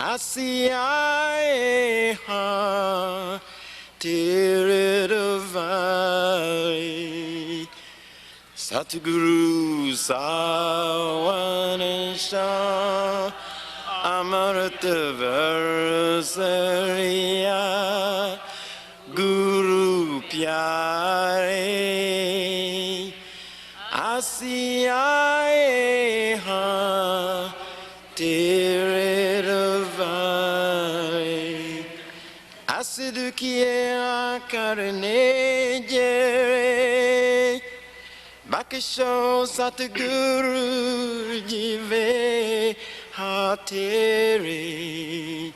Asiae ha tere davai Satguru Savanesha Amarta Varsariya Guru Pyare Asiae ha tere davai Asidu kiye akarne jere Bakisho Satguru jive ha tere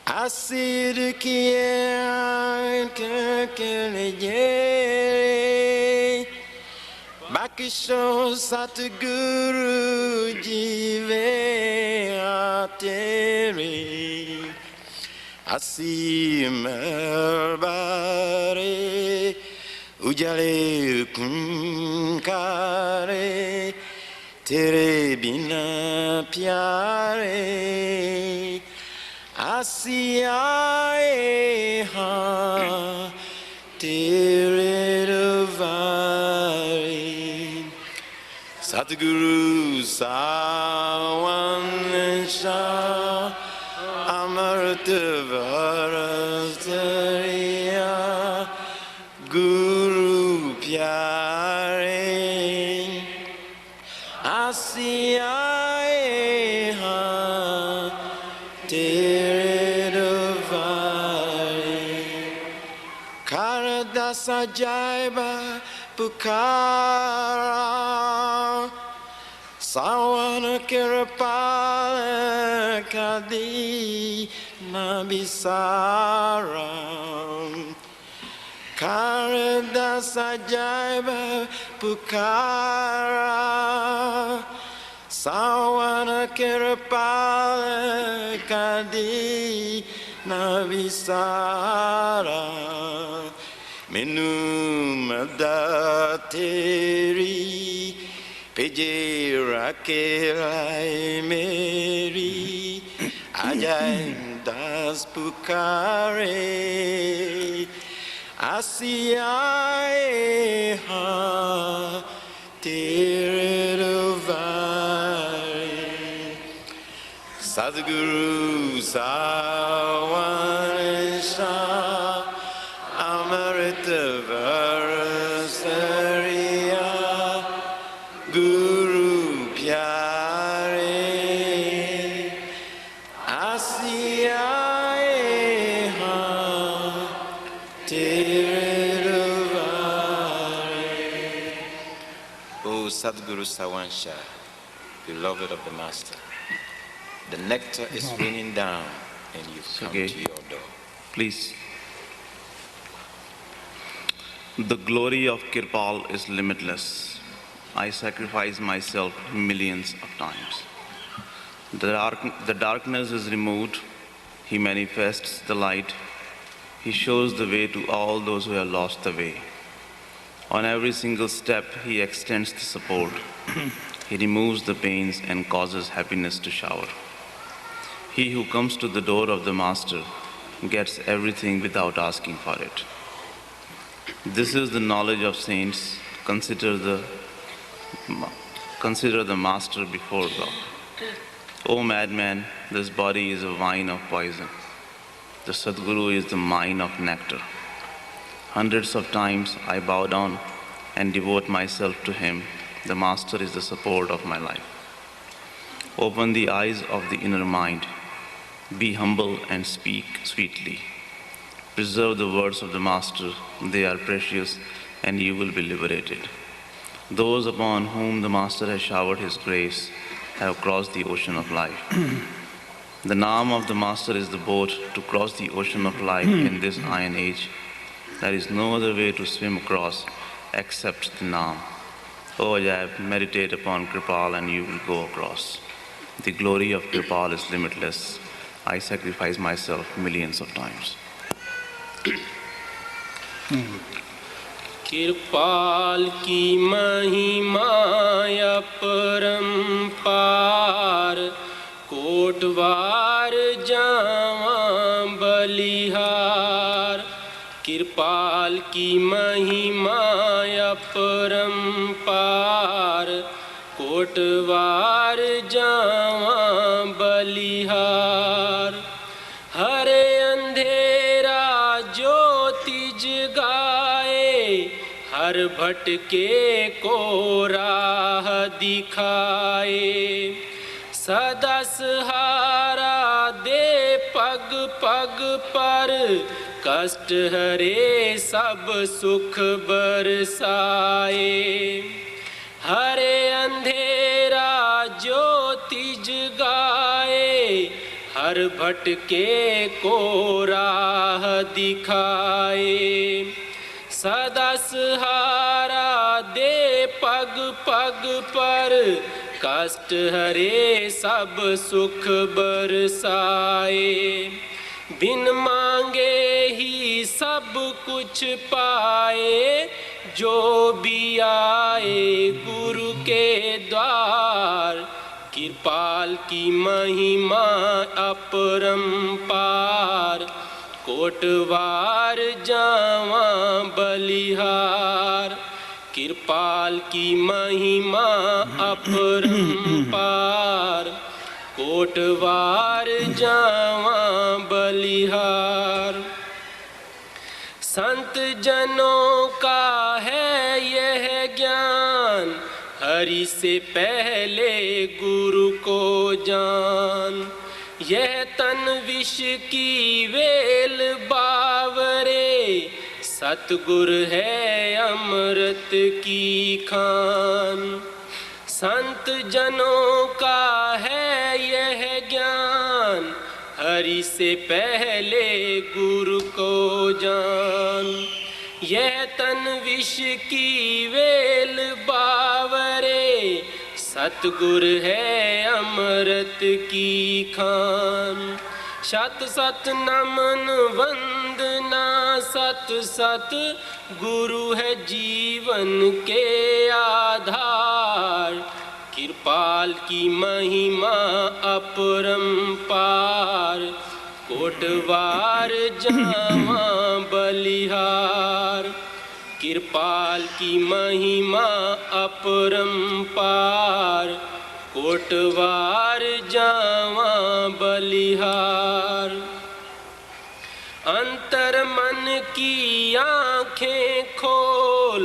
Asidu kiye akarne jere Bakisho Satguru jive atere Asim bare ujale kunkare tere bina pyare Asiae ha tere davai Satguru Savanesha Amarta Varasariya Guru Pyare Asiae ha tere davai Karada sajaiba pukara Sawana kirpala kadi nabisara Karada sajaiba pukara Sawana kirpala kadi nabisara Minu madateri Peje rakelai meri Ajaib das pukare Asiae ha tere davai Sadguru Savanesha Amarita Varasariya Guru Pyare Asiae ha tere davai O Sadguru Sawansha, beloved of the Master, the nectar is raining down and you've come to your door. Please. The glory of Kirpal is limitless. I sacrifice myself millions of times. The darkness is removed. He manifests the light. He shows the way to all those who have lost the way. On every single step, he extends the support. He removes the pains and causes happiness to shower. He who comes to the door of the Master gets everything without asking for it. This is the knowledge of saints. Consider the Master before God. O madman, this body is a wine of poison. The Sadguru is the mine of nectar. Hundreds of times I bow down and devote myself to him. The Master is the support of my life. Open the eyes of the inner mind. Be humble and speak sweetly. Preserve the words of the Master. They are precious and you will be liberated. Those upon whom the Master has showered his grace have crossed the ocean of life. The Naam of the Master is the boat to cross the ocean of life in this iron age. There is no other way to swim across except the Naam. O Ajaib, meditate upon Kirpal and you will go across. The glory of Kirpal is limitless. I sacrifice myself millions of times. कृपाल की महिमा अपरंपार कोटवार जावां बलिहार, कृपाल की महिमा अपरंपार, कोटवार जावां बलिहार। हरे अंधेरा ज्योति जगाए, हर भटके को राह दिखाए, सदा सहारा दे पग पग पर, कष्ट हरे सब सुख बरसाए। हरे अंधेरा ज्योति जगाए, हर भटके को राह दिखाए, सदा सहारा दे पग पग पर, कष्ट हरे सब सुख बरसाए। बिन मांगे ही सब कुछ पाए, जो भी आए गुरु के द्वार, कृपाल की महिमा अपरंपार, कोटवार जावां बलिहार, कृपाल की महिमा अपरंपार, कोटवार जावां बलिहार। संत जनों का है यह ज्ञान, हरि से पहले गुरु को जान। यह तन विष की वेल बावरे, सतगुर है अमृत की खान। संत जनों का है यह ज्ञान, हरि से पहले गुरु को जान। यह तन विष की वेल बावरे, सतगुर है अमृत की खान। शत शत नमन वंदना सत सत, गुरु है जीवन के आधार, कृपाल की महिमा अपरंपार, कोटवार जावां बलिहार, कृपाल की महिमा अपरंपार, कोटवार जावां बलिहार। अंतर मन की आँखें खोल,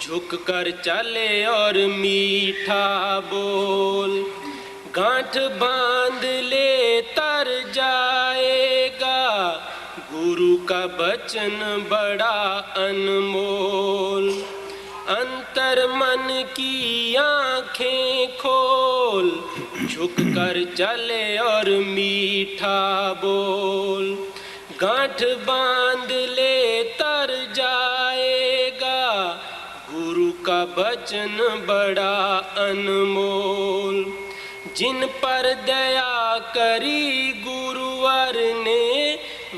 झुक कर चले और मीठा बोल, गांठ बांध ले तर जाएगा, गुरु का वचन बड़ा अनमोल। अंतर मन की आँखें खोल, झुक कर चले और मीठा बोल, गांठ बांध ले तर जाएगा, गुरु का वचन बड़ा अनमोल। जिन पर दया करी गुरुवर ने,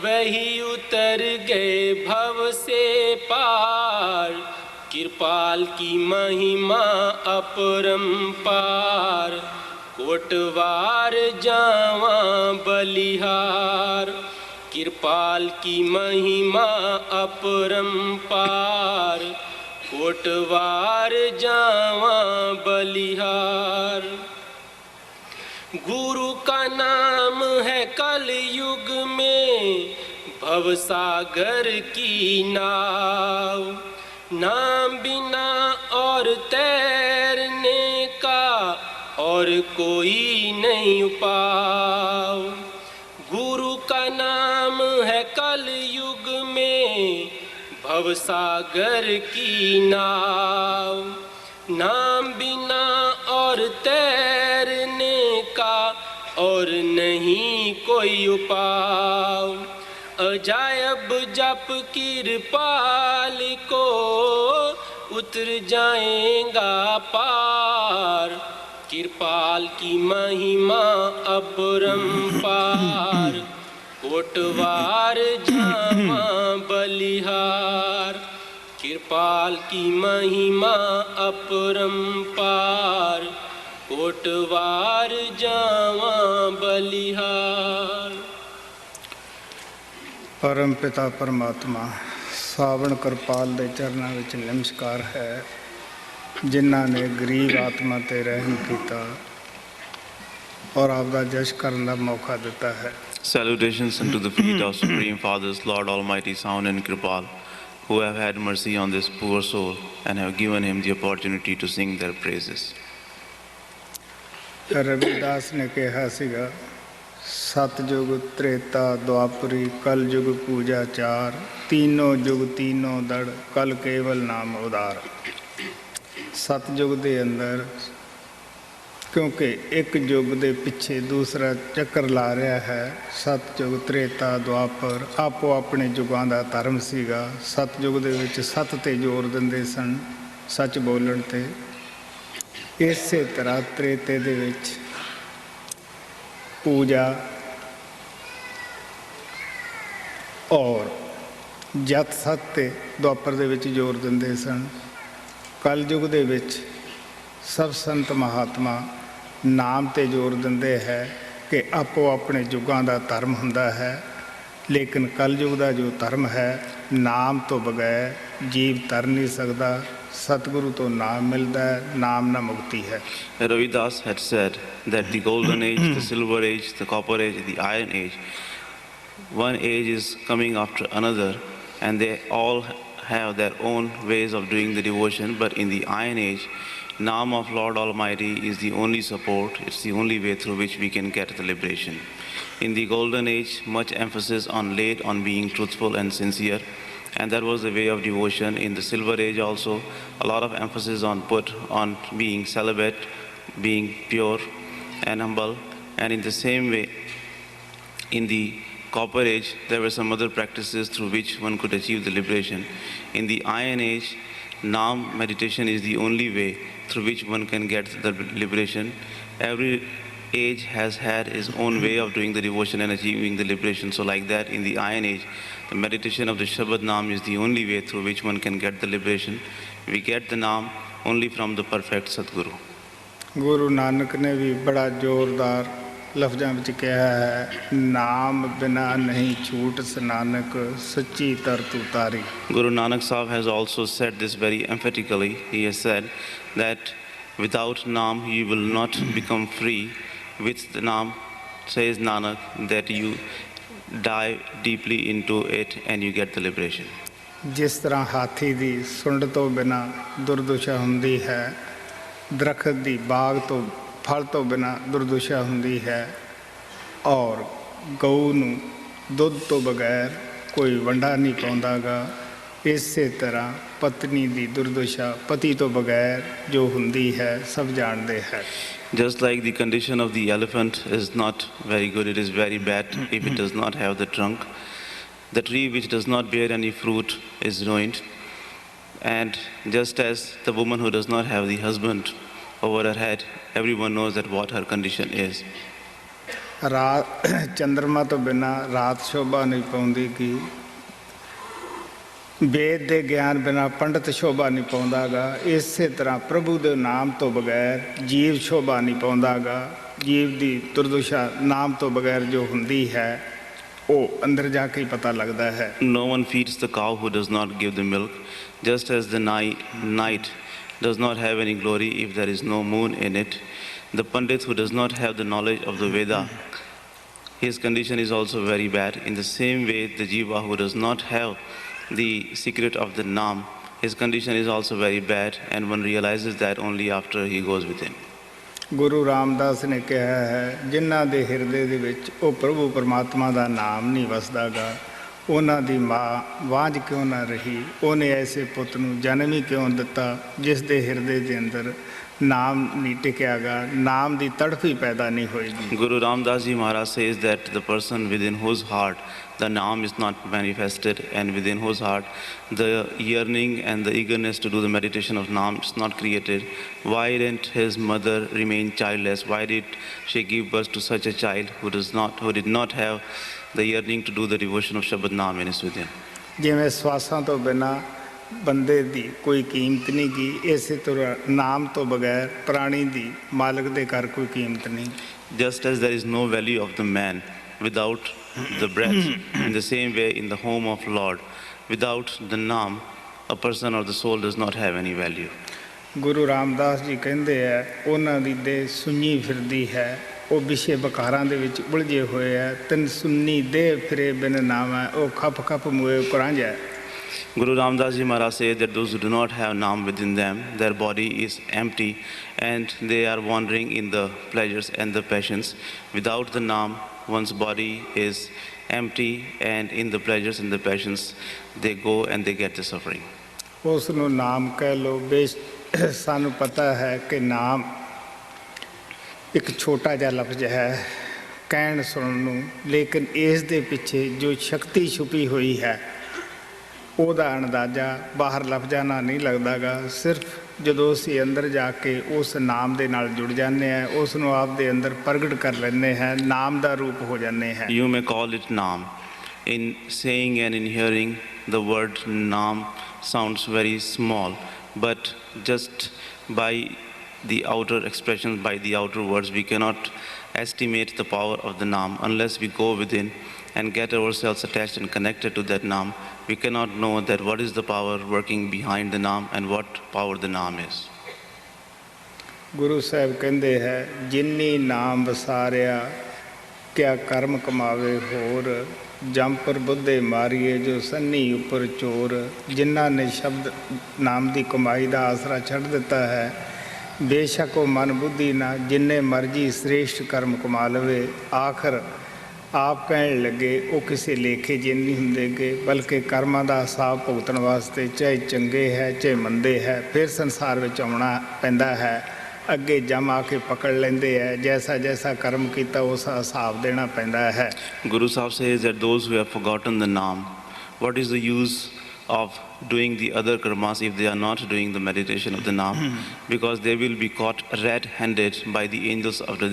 वही उतर गए भव से पार, कृपाल की महिमा अपरंपार, कोटवार जावां बलिहार, कृपाल की महिमा अपरंपार, कोटवार जावां बलिहार। गुरु का नाम है कलयुग में भवसागर की नाव, नाम बिना और तैरने का और कोई नहीं उपाय। गुरु का नाम है कलयुग में भवसागर की नाव, नाम बिना और तैरने का और नहीं कोई उपाय। अजायब जप कृपाल को उतर जाएगा पार, कृपाल की महिमा अपरंपार, कोटवार जावां बलिहार, कृपाल की महिमा अपरंपार, ਕੋਟਵਾਰ ਜਾਵਾਂ ਬਲਿਹਾਰ। ਪਰਮ ਪਿਤਾ ਪਰਮਾਤਮਾ ਸਾਵਣ ਕਿਰਪਾਲ ਦੇ ਚਰਨਾਂ ਵਿੱਚ ਨਮਸਕਾਰ ਹੈ, ਜਿਨ੍ਹਾਂ ਨੇ ਗਰੀਬ ਆਤਮਾ ਤੇ ਰਹਿਮ ਕੀਤਾ ਔਰ ਆਪ ਦਾ ਜਸ਼ ਕਰਨ ਦਾ ਮੌਕਾ ਦਿੱਤਾ ਹੈ। Salutations unto the feet of Supreme Fathers, Lord Almighty, Sound and Kripal, who have had mercy on this poor soul and have given him the opportunity to sing their praises. Ravidas ਨੇ ਕਿਹਾ ਸੀਗਾ, ਸਤਜੁਗ ਤ੍ਰੇਤਾ ਦੁਆਪਰੀ ਕਲ ਯੁਗ ਪੂਜਾ ਚਾਰ, ਤੀਨੋਂ ਯੁਗ ਤੀਨੋਂ ਦੜ ਕਲ ਕੇਵਲ ਨਾਮ ਉਦਾਰ। ਸਤਜੁਗ ਦੇ ਅੰਦਰ ਕਿਉਂਕਿ ਇੱਕ ਯੁੱਗ ਦੇ ਪਿੱਛੇ ਦੂਸਰਾ ਚੱਕਰ ਲਾ ਰਿਹਾ ਹੈ, ਸਤਯੁਗ ਤ੍ਰੇਤਾ ਦੁਆਪਰ ਆਪੋ ਆਪਣੇ ਯੁੱਗਾਂ ਦਾ ਧਰਮ ਸੀਗਾ। ਸਤਯੁਗ ਦੇ ਵਿੱਚ ਸੱਤ 'ਤੇ ਜ਼ੋਰ ਦਿੰਦੇ ਸਨ, ਸੱਚ ਬੋਲਣ 'ਤੇ। ਇਸੇ ਤਰ੍ਹਾਂ ਤ੍ਰੇਤੇ ਦੇ ਵਿੱਚ ਪੂਜਾ ਔਰ ਜਤ ਸੱਤ 'ਤੇ ਦੁਆਪਰ ਦੇ ਵਿੱਚ ਜ਼ੋਰ ਦਿੰਦੇ ਸਨ। ਕਲਯੁਗ ਦੇ ਵਿੱਚ ਸਭ ਸੰਤ ਮਹਾਤਮਾ ਨਾਮ 'ਤੇ ਜ਼ੋਰ ਦਿੰਦੇ ਹੈ ਕਿ ਆਪੋ ਆਪਣੇ ਯੁੱਗਾਂ ਦਾ ਧਰਮ ਹੁੰਦਾ ਹੈ, ਲੇਕਿਨ ਕਲਯੁਗ ਦਾ ਜੋ ਧਰਮ ਹੈ, ਨਾਮ ਤੋਂ ਬਗੈਰ ਜੀਵ ਤਰ ਨਹੀਂ ਸਕਦਾ। ਸਤਿਗੁਰੂ ਤੋਂ ਨਾਮ ਮਿਲਦਾ ਹੈ, ਨਾਮ ਨਾਲ ਮੁਕਤੀ ਹੈ। Ravidas had said that the golden age, the silver age, the copper age, the iron age, one age is coming after another, and they all have their own ways of doing the devotion. But in the iron age, Naam of Lord Almighty is the only support, it's the only way through which we can get the liberation. In the golden age, much emphasis laid on being truthful and sincere, and that was the way of devotion. In the silver age also, a lot of emphasis put on being celibate, being pure and humble. And in the same way, in the copper age, there were some other practices through which one could achieve the liberation. In the iron age, Naam meditation is the only way through which one can get the liberation. Every age has had its own way of doing the devotion and achieving the liberation. So like that, in the iron age, the meditation of the Shabad Naam is the only way through which one can get the liberation. We get the Naam only from the perfect Sadguru. Guru Nanak ne bhi bada ਜ਼ੋਰਦਾਰ ਲਫ਼ਜ਼ਾਂ ਵਿੱਚ ਕਿਹਾ ਹੈ, ਨਾਮ ਬਿਨਾ ਨਹੀਂ ਛੂਟ ਸਨਾਨਕ ਸੱਚੀ ਤਰਤ ਉਤਾਰੀ। Guru Nanak Sahib has also said this very emphatically. He has said that without Naam you will not become free. With the Naam, says Nanak, that you dive deeply into it and you get the liberation. ਜਿਸ ਤਰ੍ਹਾਂ ਹਾਥੀ ਦੀ ਸੁੰਡ ਤੋਂ ਬਿਨਾ ਦੁਰਦਸ਼ਾ ਹੁੰਦੀ ਹੈ, ਦਰਖਤ ਦੀ ਬਾਗ ਤੋਂ ਫਲ ਤੋਂ ਬਿਨਾ ਦੁਰਦਸ਼ਾ ਹੁੰਦੀ ਹੈ, ਔਰ ਗਊ ਨੂੰ ਦੁੱਧ ਤੋਂ ਬਗੈਰ ਕੋਈ ਵੰਡਾ ਨਹੀਂ ਪਾਉਂਦਾਗਾ, ਇਸੇ ਤਰ੍ਹਾਂ ਪਤਨੀ ਦੀ ਦੁਰਦਸ਼ਾ ਪਤੀ ਤੋਂ ਬਗੈਰ ਜੋ ਹੁੰਦੀ ਹੈ ਸਭ ਜਾਣਦੇ ਹੈ। Just like the condition of the elephant is not very good, it is very bad if it does not have the trunk. The tree which does not bear any fruit is ruined. And just as the woman who does not have the husband over her head, everyone knows that what her condition is. ਰਾਤ ਚੰਦਰਮਾ ਤੋਂ ਬਿਨਾ ਰਾਤ ਸ਼ੋਭਾ ਨਹੀਂ ਪਾਉਂਦੀ, ਕਿ ਵੇਦ ਦੇ ਗਿਆਨ ਬਿਨਾ ਪੰਡਤ ਸ਼ੋਭਾ ਨਹੀਂ ਪਾਉਂਦਾਗਾ, ਇਸੇ ਤਰ੍ਹਾਂ ਪ੍ਰਭੂ ਦੇ ਨਾਮ ਤੋਂ ਬਗੈਰ ਜੀਵ ਸ਼ੋਭਾ ਨਹੀਂ ਪਾਉਂਦਾਗਾ। ਜੀਵ ਦੀ ਦੁਰਦਸ਼ਾ ਨਾਮ ਤੋਂ ਬਗੈਰ ਜੋ ਹੁੰਦੀ ਹੈ ਉਹ ਅੰਦਰ ਜਾ ਕੇ ਹੀ ਪਤਾ ਲੱਗਦਾ ਹੈ। No one feeds the cow who does not give the milk, just as the night does not have any glory if there is no moon in it. The Pandit who does not have the knowledge of the Veda, his condition is also very bad. In the same way, the Jiva who does not have the secret of the Naam, his condition is also very bad, and one realizes that only after he goes within. Guru Ramdas ਨੇ ਕਿਹਾ ਹੈ, ਜਿਨ੍ਹਾਂ ਦੇ ਹਿਰਦੇ ਦੇ ਵਿੱਚ ਉਹ ਪ੍ਰਭੂ ਪਰਮਾਤਮਾ ਦਾ ਨਾਮ ਨਹੀਂ ਵਸਦਾਗਾ, ਉਹਨਾਂ ਦੀ ਮਾਂ ਵਾਂਝ ਕਿਉਂ ਨਾ ਰਹੀ, ਉਹਨੇ ਐਸੇ ਪੁੱਤ ਨੂੰ ਜਨਮ ਹੀ ਕਿਉਂ ਦਿੱਤਾ ਜਿਸ ਦੇ ਹਿਰਦੇ ਦੇ ਅੰਦਰ ਨਾਮ ਨਹੀਂ ਟਿਕਿਆਗਾ, ਨਾਮ ਦੀ ਤੜਫ ਹੀ ਪੈਦਾ ਨਹੀਂ ਹੋਏਗੀ। Guru Ramdas Ji Maharaj says that the person within whose heart the Naam is not manifested, and within whose heart the yearning and the eagerness to do the meditation of Naam is not created, why didn't his mother remain childless? Why did she give birth to such a child who did not have the yearning to do the devotion of Shabad Naam in his within? ਜਿਵੇਂ ਸਵਾਸਾਂ ਤੋਂ ਬਿਨਾ ਬੰਦੇ ਦੀ ਕੋਈ ਕੀਮਤ ਨਹੀਂ ਗੀ। ਇਸੇ ਤਰ੍ਹਾਂ ਨਾਮ ਤੋਂ ਬਗੈਰ ਪ੍ਰਾਣੀ ਦੀ ਮਾਲਕ ਦੇ ਘਰ ਕੋਈ ਕੀਮਤ ਨਹੀਂ। Just as there is no value of the man without the breath, in the same way in the home of Lord, without the naam, a person or the soul does not have any value. Guru Ramdas ji ਕਹਿੰਦੇ ਹੈ ਉਹਨਾਂ ਦੀ ਦੇਹ ਸੁੰਨੀ ਫਿਰਦੀ ਹੈ, ਉਹ ਵਿਸ਼ੇ ਵਿਕਾਰਾਂ ਦੇ ਵਿੱਚ ਉਲਝੇ ਹੋਏ ਹੈ। ਤਨ ਸੁੰਨੀ ਦੇਹ ਫਿਰੇ ਬਿਨ ਨਾਮ ਹੈ, ਉਹ ਖਪ ਖਪ ਮੂਏ ਕੁਰਾਂਝ ਹੈ। Guru Ramdas Ji Maharaj says that those who do not have naam within them, their body is empty and they are wandering in the pleasures and the passions. Without the naam, one's body is empty and in the pleasures and the passions they go and they get the suffering. ਉਸ ਨੂੰ ਨਾਮ ਕਹਿ ਲਓ। ਸਾਨੂੰ ਪਤਾ ਹੈ ਕਿ ਨਾਮ ਇੱਕ ਛੋਟਾ ਜਿਹਾ ਲਫ਼ਜ਼ ਹੈ ਕਹਿਣ ਸੁਣਨ ਨੂੰ, ਲੇਕਿਨ ਇਸ ਦੇ ਪਿੱਛੇ ਜੋ ਸ਼ਕਤੀ ਛੁਪੀ ਹੋਈ ਹੈ ਉਹਦਾ ਅੰਦਾਜ਼ਾ ਬਾਹਰ ਲਫ਼ਜ਼ਾਂ ਨਾਲ ਨਹੀਂ ਲੱਗਦਾ ਗਾ। ਸਿਰਫ ਜਦੋਂ ਅਸੀਂ ਅੰਦਰ ਜਾ ਕੇ ਉਸ ਨਾਮ ਦੇ ਨਾਲ ਜੁੜ ਜਾਂਦੇ ਹਾਂ, ਉਸ ਨੂੰ ਆਪ ਦੇ ਅੰਦਰ ਪ੍ਰਗਟ ਕਰ ਲੈਂਦੇ ਹਾਂ, ਨਾਮ ਦਾ ਰੂਪ ਹੋ ਜਾਂਦੇ ਹਾਂ। You may call it naam. In saying and in hearing, the word naam sounds very small, but just by the outer expressions, by the outer words, we cannot estimate the power of the naam unless we go within and get ourselves attached and connected to that naam. We cannot know that what is the power working behind the naam and what power the naam is. Guru Sahib ਕਹਿੰਦੇ ਹੈ ਜਿਨੀ ਨਾਮ ਵਸਾਰਿਆ ਕਿਆ ਕਰਮ ਕਮਾਵੇ ਹੋਰ, jumper ਬੁੱਧੇ ਮਾਰੀਏ ਜੋ ਸੰਨੀ ਉੱਪਰ ਚੋਰ। ਜਿਨ੍ਹਾਂ ਨੇ ਸ਼ਬਦ ਨਾਮ ਦੀ ਕਮਾਈ ਦਾ ਆਸਰਾ ਛੱਡ ਦਿੱਤਾ ਹੈ, ਬੇਸ਼ੱਕ ਉਹ ਮਨ ਬੁੱਧੀ ਨਾ ਜਿੰਨੇ ਮਰਜ਼ੀ ਸ੍ਰੇਸ਼ਟ ਕਰਮ ਕਮਾ ਲਵੇ, ਆਖਰ ਆਪ ਕਹਿਣ ਲੱਗੇ ਉਹ ਕਿਸੇ ਲੇਖੇ ਜਿਹੇ ਨਹੀਂ ਹੁੰਦੇ ਗੇ, ਬਲਕਿ ਕਰਮਾਂ ਦਾ ਹਿਸਾਬ ਭੁਗਤਣ ਵਾਸਤੇ ਚਾਹੇ ਚੰਗੇ ਹੈ ਚਾਹੇ ਮੰਦੇ ਹੈ ਫਿਰ ਸੰਸਾਰ ਵਿੱਚ ਆਉਣਾ ਪੈਂਦਾ ਹੈ। ਅੱਗੇ ਜਮ ਆ ਕੇ ਪਕੜ ਲੈਂਦੇ ਹੈ, ਜੈਸਾ ਜੈਸਾ ਕਰਮ ਕੀਤਾ ਉਸ ਹਿਸਾਬ ਦੇਣਾ ਪੈਂਦਾ ਹੈ। Guru Sahib says that those who have forgotten the naam, what is the use of doing the other karmas if they are not doing the meditation of the naam? Because they will be caught red-handed by the angels of the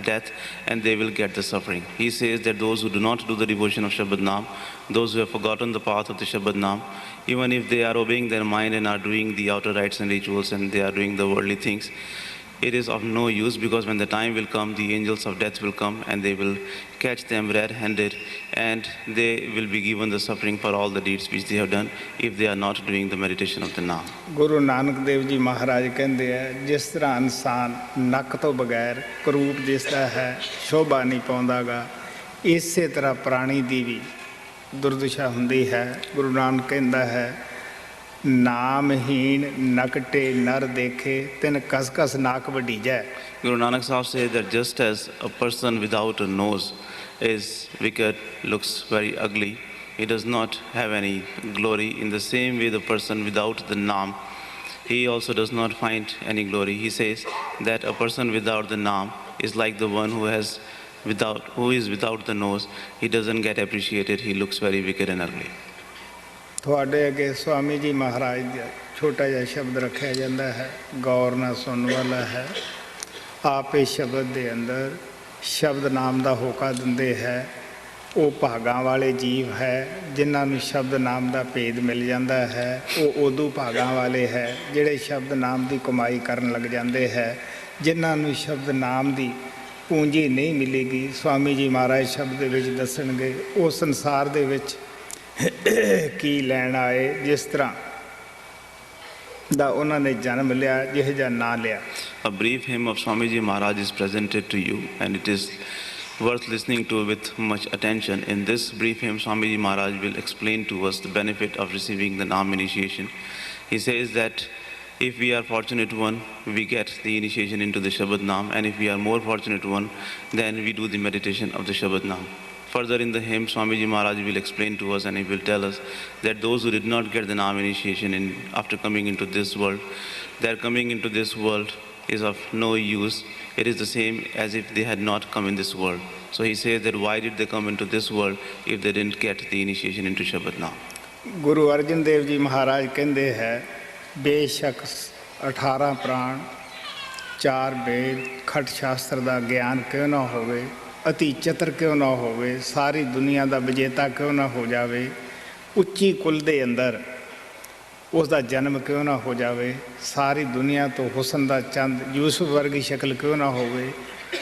death and they will get the suffering. He says that those who do not do the devotion of Shabad Naam, those who have forgotten the path of the Shabad Naam, even if they are obeying their mind and are doing the outer rites and rituals and they are doing the worldly things, it is of no use, because when the time will come, the angels of death will come and they will catch them red-handed and they will be given the suffering for all the deeds which they have done if they are not doing the meditation of the Naam. Guru Nanak Dev ji ਮਹਾਰਾਜ ਕਹਿੰਦੇ ਹੈ ਜਿਸ ਤਰ੍ਹਾਂ ਇਨਸਾਨ ਨੱਕ ਤੋਂ ਬਗੈਰ ਕਰੂਪ ਦਿਸਦਾ ਹੈ, ਸ਼ੋਭਾ ਨਹੀਂ ਪਾਉਂਦਾ ਗਾ, ਇਸੇ ਤਰ੍ਹਾਂ ਪ੍ਰਾਣੀ ਦੀ ਵੀ ਦੁਰਦਸ਼ਾ ਹੁੰਦੀ ਹੈ। ਗੁਰੂ ਨਾਨਕ ਕਹਿੰਦਾ ਹੈ ਨਾਮਹੀਣ ਨਕਟੇ ਨਰ ਦੇਖੇ ਤਿਨ ਕਸ ਕਸ ਨਾਕ ਵਢੀਜੈ। Guru Nanak Sahib says that just as a person without a nose is wicked, looks very ugly, he does not have any glory, in the same way the person without the naam, he also does not find any glory. He says that a person without the naam is like the one who is without the nose. He doesn't get appreciated, he looks very wicked and ugly. ਤੁਹਾਡੇ ਅੱਗੇ ਸਵਾਮੀ ਜੀ ਮਹਾਰਾਜ ਦਾ ਛੋਟਾ ਜਿਹਾ ਸ਼ਬਦ ਰੱਖਿਆ ਜਾਂਦਾ ਹੈ, ਗੌਰ ਨਾਲ ਸੁਣਨ ਵਾਲਾ ਹੈ। ਆਪ ਇਸ ਸ਼ਬਦ ਦੇ ਅੰਦਰ ਸ਼ਬਦ ਨਾਮ ਦਾ ਹੋਕਾ ਦਿੰਦੇ ਹੈ। ਉਹ ਭਾਗਾਂ ਵਾਲੇ ਜੀਵ ਹੈ ਜਿਨ੍ਹਾਂ ਨੂੰ ਸ਼ਬਦ ਨਾਮ ਦਾ ਭੇਦ ਮਿਲ ਜਾਂਦਾ ਹੈ। ਉਹ ਉਦੋਂ ਭਾਗਾਂ ਵਾਲੇ ਹੈ ਜਿਹੜੇ ਸ਼ਬਦ ਨਾਮ ਦੀ ਕਮਾਈ ਕਰਨ ਲੱਗ ਜਾਂਦੇ ਹੈ। ਜਿਨ੍ਹਾਂ ਨੂੰ ਸ਼ਬਦ ਨਾਮ ਦੀ ਪੂੰਜੀ ਨਹੀਂ ਮਿਲੇਗੀ, ਸਵਾਮੀ ਜੀ ਮਹਾਰਾਜ ਸ਼ਬਦ ਦੇ ਵਿੱਚ ਦੱਸਣਗੇ ਉਹ ਸੰਸਾਰ ਦੇ ਵਿੱਚ ਕੀ ਲੈਣ ਆਏ, ਜਿਸ ਤਰ੍ਹਾਂ ਦਾ ਉਹਨਾਂ ਨੇ ਜਨਮ ਲਿਆ, ਜਿਹੋ ਜਿਹਾ ਨਾਂ ਲਿਆ। A brief hymn of Swamiji Maharaj is presented to you and it is worth listening to with much attention. In this brief hymn, Swamiji Maharaj will explain to us the benefit of receiving the Naam initiation. He says that if we are fortunate one, we get the initiation into the Shabad Naam, and if we are more fortunate one, then we do the meditation of the Shabad Naam. Further in the hymn, Swamiji Maharaj will explain to us and he will tell us that those who did not get the Naam initiation after coming into this world, their coming into this world is of no use. It is the same as if they had not come in this world. So he says that why did they come into this world if they didn't get the initiation into Shabad Naam? Guru Arjan Dev Ji Maharaj ਕਹਿੰਦੇ ਹੈ ਬੇਸ਼ੱਕ 18 ਪ੍ਰਾਣ 4 ਵੇਦ ਖਟ ਸ਼ਾਸਤਰ ਦਾ ਗਿਆਨ ਕਿਉਂ ਨਾ ਹੋਵੇ, ਅਤੀ ਚਤਰ ਕਿਉਂ ਨਾ ਹੋਵੇ, ਸਾਰੀ ਦੁਨੀਆ ਦਾ ਵਿਜੇਤਾ ਕਿਉਂ ਨਾ ਹੋ ਜਾਵੇ, ਉੱਚੀ ਕੁਲ ਦੇ ਅੰਦਰ ਉਸ ਦਾ ਜਨਮ ਕਿਉਂ ਨਾ ਹੋ ਜਾਵੇ, ਸਾਰੀ ਦੁਨੀਆ ਤੋਂ ਹੁਸਨ ਦਾ ਚੰਦ ਯੂਸਫ ਵਰਗੀ ਸ਼ਕਲ ਕਿਉਂ ਨਾ ਹੋਵੇ,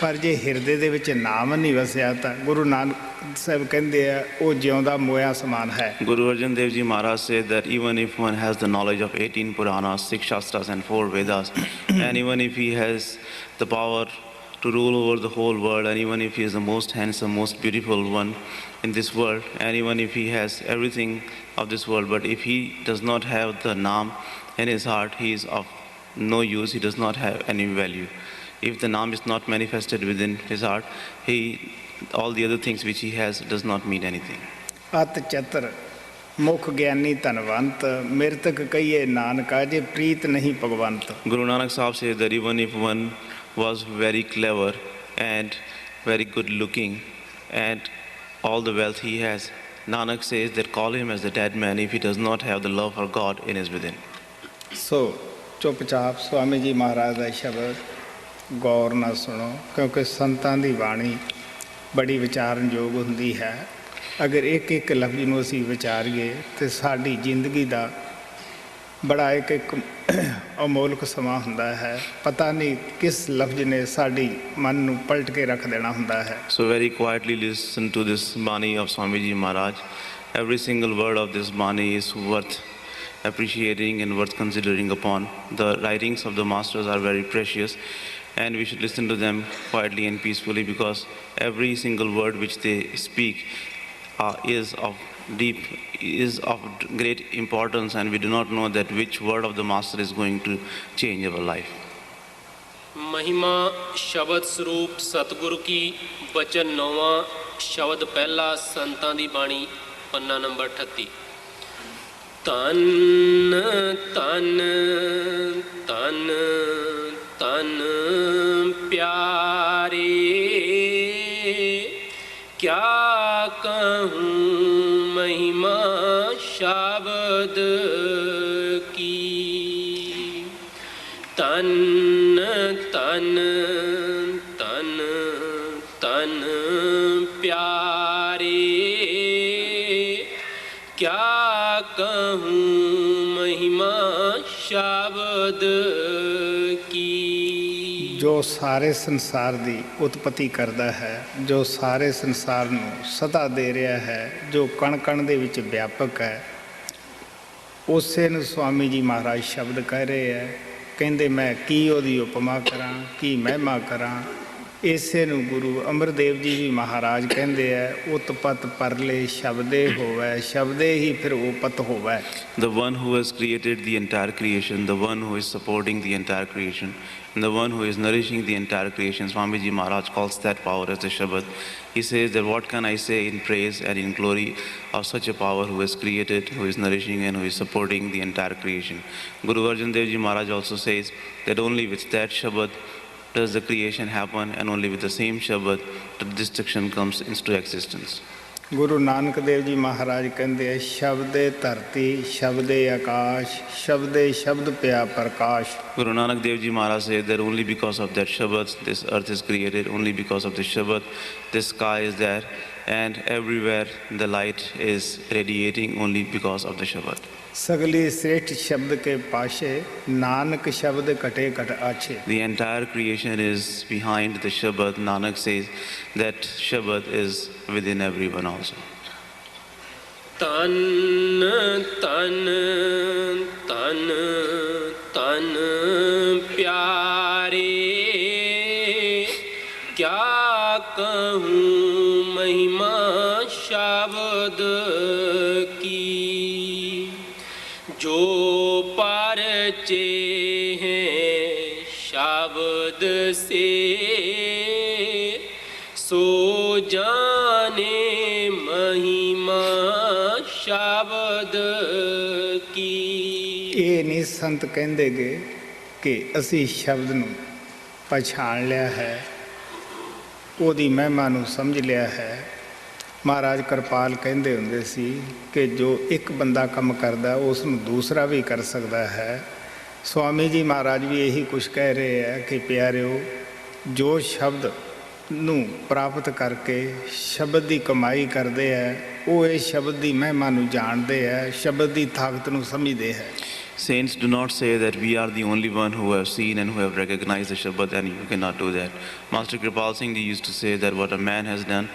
ਪਰ ਜੇ ਹਿਰਦੇ ਦੇ ਵਿੱਚ ਨਾਮ ਨਹੀਂ ਵਸਿਆ ਤਾਂ ਗੁਰੂ ਨਾਨਕ ਸਾਹਿਬ ਕਹਿੰਦੇ ਆ ਉਹ ਜਿਉਂਦਾ ਮੋਇਆ ਸਮਾਨ ਹੈ। Guru Arjan Dev Ji Maharaj said that even if one has the knowledge of 18 Puranas, 6 Shastras and 4 Vedas, and even if he has the power to rule over the whole world, and even if he is the most handsome, most beautiful one in this world, and even if he has everything of this world, but if he does not have the Naam in his heart, he is of no use, he does not have any value. If the Naam is not manifested within his heart, all the other things which he has does not mean anything. ਅਤ ਚਤਰ ਮੁਖ ਗਿਆਨੀ ਧਨਵੰਤ ਮਿਰਤਕ ਕਹੀਏ ਨਾਨਕਾ ਜੇ ਪ੍ਰੀਤ ਨਹੀਂ Bhagwant. Guru Nanak Sahib says that even if one was very clever and very good looking and all the wealth he has, Nanak says that call him as a dead man if he does not have the love for God in his within. ਸੋ ਚੁੱਪਚਾਪ ਸਵਾਮੀ ਜੀ ਮਹਾਰਾਜ ਦਾ ਸ਼ਬਦ ਗੌਰ ਨਾਲ ਸੁਣੋ, ਕਿਉਂਕਿ ਸੰਤਾਂ ਦੀ ਬਾਣੀ ਬੜੀ ਵਿਚਾਰਨਯੋਗ ਹੁੰਦੀ ਹੈ। ਅਗਰ ਇੱਕ ਇੱਕ ਲਫ਼ਜ਼ ਨੂੰ ਅਸੀਂ ਵਿਚਾਰੀਏ ਤਾਂ ਸਾਡੀ ਜ਼ਿੰਦਗੀ ਦਾ ਬੜਾ ਇੱਕ ਅਮੋਲਕ ਸਮਾਂ ਹੁੰਦਾ ਹੈ। ਪਤਾ ਨਹੀਂ ਕਿਸ ਲਫ਼ਜ਼ ਨੇ ਸਾਡੀ ਮਨ ਨੂੰ ਪਲਟ ਕੇ ਰੱਖ ਦੇਣਾ ਹੁੰਦਾ ਹੈ। So very quietly listen to this Bani of Swami Ji Maharaj. Every single word of this Bani is worth appreciating and worth considering upon. The writings of the masters are very precious, and we should listen to them quietly and peacefully, because every single word which they speak is of great importance, and we do not know that which word of the master is going to change our life. महिमा शब्द स्वरूप सतगुरु की बचन 9वां शब्द पहला संतां दी बाणी पन्ना number 38। तन तन तन तन प्यारे क्या कहूँ महिमा शब्द की। तन तन तन तन प्यारे क्या कहूँ महिमा शब्द की। ਜੋ ਸਾਰੇ ਸੰਸਾਰ ਦੀ ਉਤਪਤੀ ਕਰਦਾ ਹੈ, ਜੋ ਸਾਰੇ ਸੰਸਾਰ ਨੂੰ ਸਦਾ ਦੇ ਰਿਹਾ ਹੈ, ਜੋ ਕਣ ਕਣ ਦੇ ਵਿੱਚ ਵਿਆਪਕ ਹੈ, ਉਸੇ ਨੂੰ ਸਵਾਮੀ ਜੀ ਮਹਾਰਾਜ ਸ਼ਬਦ ਕਹਿ ਰਹੇ ਹੈ। ਕਹਿੰਦੇ ਮੈਂ ਕੀ ਉਹਦੀ ਉਪਮਾ ਕਰਾਂ, ਕੀ ਮਹਿਮਾ ਕਰਾਂ। ਇਸੇ ਨੂੰ ਗੁਰੂ ਅਮਰਦੇਵ ਜੀ ਵੀ ਮਹਾਰਾਜ ਕਹਿੰਦੇ ਹੈ, ਉਤਪਤ ਪਰਲੇ ਸ਼ਬਦੇ ਹੋਵੈ, ਸ਼ਬਦੇ ਹੀ ਫਿਰ ਉਪਤ ਹੋਵੈ। The one who has created the entire creation, the one who is supporting the entire creation, and the one who is nourishing the entire creation, Swami Ji Maharaj calls that power as the Shabad. He says that what can I say in praise and in glory of such a power who is created, who is nourishing and who is supporting the entire creation. Guru Arjan Dev Ji Maharaj also says that only with that Shabad does the creation happen, and only with the same Shabad the destruction comes into existence. Guru Nanak Dev ji ਮਹਾਰਾਜ ਕਹਿੰਦੇ ਆ, ਸ਼ਬਦੇ ਧਰਤੀ ਸ਼ਬਦੇ ਆਕਾਸ਼ ਸ਼ਬਦੇ ਸ਼ਬਦ ਪਿਆ ਪ੍ਰਕਾਸ਼। Guru Nanak Dev Ji Maharaj said that only because of that Shabad this earth is created, only because of the Shabad this sky is there, and everywhere the light is radiating only because of the Shabad. सगली श्रेष्ठ शब्द के पाशे नानक शब्द कटे cut आछे। The entire creation is behind the Shabad. Nanak says that Shabad is within everyone also. तन तन तन तन प्यारे क्या कहूँ महिमा शब्द की। जो परचे हैं शब्द से सो जाने महिमा शब्द की। ਇਹ ਨਹੀਂ ਸੰਤ ਕਹਿੰਦੇ ਗੇ ਕਿ ਅਸੀਂ ਸ਼ਬਦ ਨੂੰ ਪਛਾਣ ਲਿਆ ਹੈ, ਉਹਦੀ ਮਹਿਮਾ ਨੂੰ ਸਮਝ ਲਿਆ ਹੈ। ਮਹਾਰਾਜ ਕਿਰਪਾਲ ਕਹਿੰਦੇ ਹੁੰਦੇ ਸੀ ਕਿ ਜੋ ਇੱਕ ਬੰਦਾ ਕੰਮ ਕਰਦਾ ਉਸ ਨੂੰ ਦੂਸਰਾ ਵੀ ਕਰ ਸਕਦਾ ਹੈ। ਸਵਾਮੀ ਜੀ ਮਹਾਰਾਜ ਵੀ ਇਹੀ ਕੁਝ ਕਹਿ ਰਹੇ ਹੈ ਕਿ ਪਿਆਰਿਓ, ਜੋ ਸ਼ਬਦ ਨੂੰ ਪ੍ਰਾਪਤ ਕਰਕੇ ਸ਼ਬਦ ਦੀ ਕਮਾਈ ਕਰਦੇ ਹੈ, ਉਹ ਇਹ ਸ਼ਬਦ ਦੀ ਮਹਿਮਾ ਨੂੰ ਜਾਣਦੇ ਹੈ, ਸ਼ਬਦ ਦੀ ਤਾਕਤ ਨੂੰ ਸਮਝਦੇ ਹੈ। Saints do not say that we are the only one who have seen and who have recognized the Shabad, and you cannot do that. Master Kripal Singh Ji used to say that what a man has done,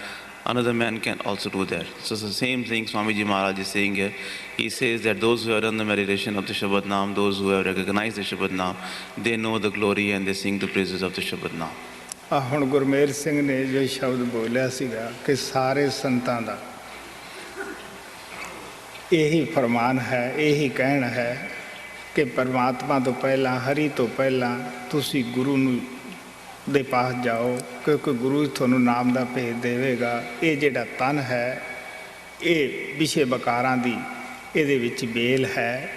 another man can also do that. So it's the same thing Swamiji Maharaj is saying here. He says that those who have done the meditation of the Shabad Naam, those who have recognized the Shabad Naam, they know the glory and they sing the praises of the Shabad Naam. ਹੁਣ ਗੁਰਮੇਲ ਸਿੰਘ ਨੇ ਜੋ ਸ਼ਬਦ ਬੋਲਿਆ ਸੀਗਾ ਕਿ ਸਾਰੇ ਸੰਤਾਂ ਦਾ ਇਹੀ ਫਰਮਾਨ ਹੈ, ਇਹੀ ਕਹਿਣ ਹੈ ਕਿ ਪਰਮਾਤਮਾ ਤੋਂ ਪਹਿਲਾਂ, ਹਰੀ ਤੋਂ ਪਹਿਲਾਂ ਤੁਸੀਂ ਗੁਰੂ ਨੂੰ ਦੇ ਪਾਸ ਜਾਓ, ਕਿਉਂਕਿ ਗੁਰੂ ਤੁਹਾਨੂੰ ਨਾਮ ਦਾ ਭੇਦ ਦੇਵੇਗਾ। ਇਹ ਜਿਹੜਾ ਤਨ ਹੈ ਇਹ ਵਿਸ਼ੇ ਵਿਕਾਰਾਂ ਦੀ ਇਹਦੇ ਵਿੱਚ ਬੇਲ ਹੈ,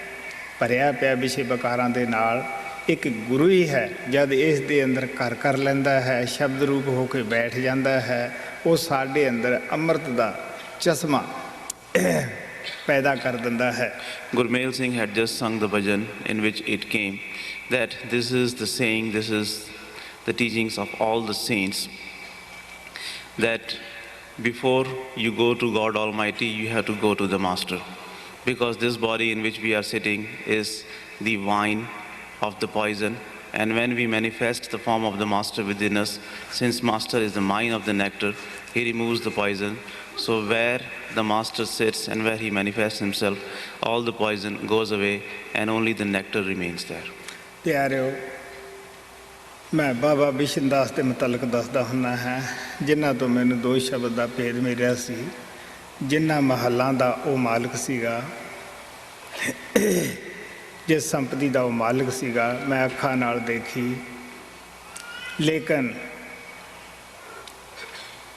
ਭਰਿਆ ਪਿਆ ਵਿਸ਼ੇ ਵਿਕਾਰਾਂ ਦੇ ਨਾਲ। ਇੱਕ ਗੁਰੂ ਹੀ ਹੈ ਜਦ ਇਸ ਦੇ ਅੰਦਰ ਘਰ ਕਰ ਲੈਂਦਾ ਹੈ, ਸ਼ਬਦ ਰੂਪ ਹੋ ਕੇ ਬੈਠ ਜਾਂਦਾ ਹੈ, ਉਹ ਸਾਡੇ ਅੰਦਰ ਅੰਮ੍ਰਿਤ ਦਾ ਚਸ਼ਮਾ ਪੈਦਾ ਕਰ ਦਿੰਦਾ ਹੈ। Gurmail Singh had just sung the bhajan in which it came that this is the saying, this is the teachings of all the saints, that before you go to God Almighty, you have to go to the Master. Because this body in which we are sitting is the wine of the poison, and when we manifest the form of the Master within us, since Master is the wine of the nectar, he removes the poison. So where the Master sits and where he manifests himself, all the poison goes away and only the nectar remains there. ਪਿਆਰਿਓ, ਮੈਂ ਬਾਬਾ ਬਿਸ਼ਨ ਦਾਸ ਦੇ ਮੁਤਲਕ ਦੱਸਦਾ ਹੁੰਦਾ ਹਾਂ, ਜਿਨ੍ਹਾਂ ਤੋਂ ਮੈਨੂੰ ਦੋ ਸ਼ਬਦ ਦਾ ਭੇਦ ਮਿਲਿਆ ਸੀ। ਜਿਨ੍ਹਾਂ ਮਹੱਲਾਂ ਦਾ ਉਹ ਮਾਲਕ ਸੀਗਾ, ਜਿਸ ਸੰਪਤੀ ਦਾ ਉਹ ਮਾਲਕ ਸੀਗਾ, ਮੈਂ ਅੱਖਾਂ ਨਾਲ ਦੇਖੀ, ਲੇਕਿਨ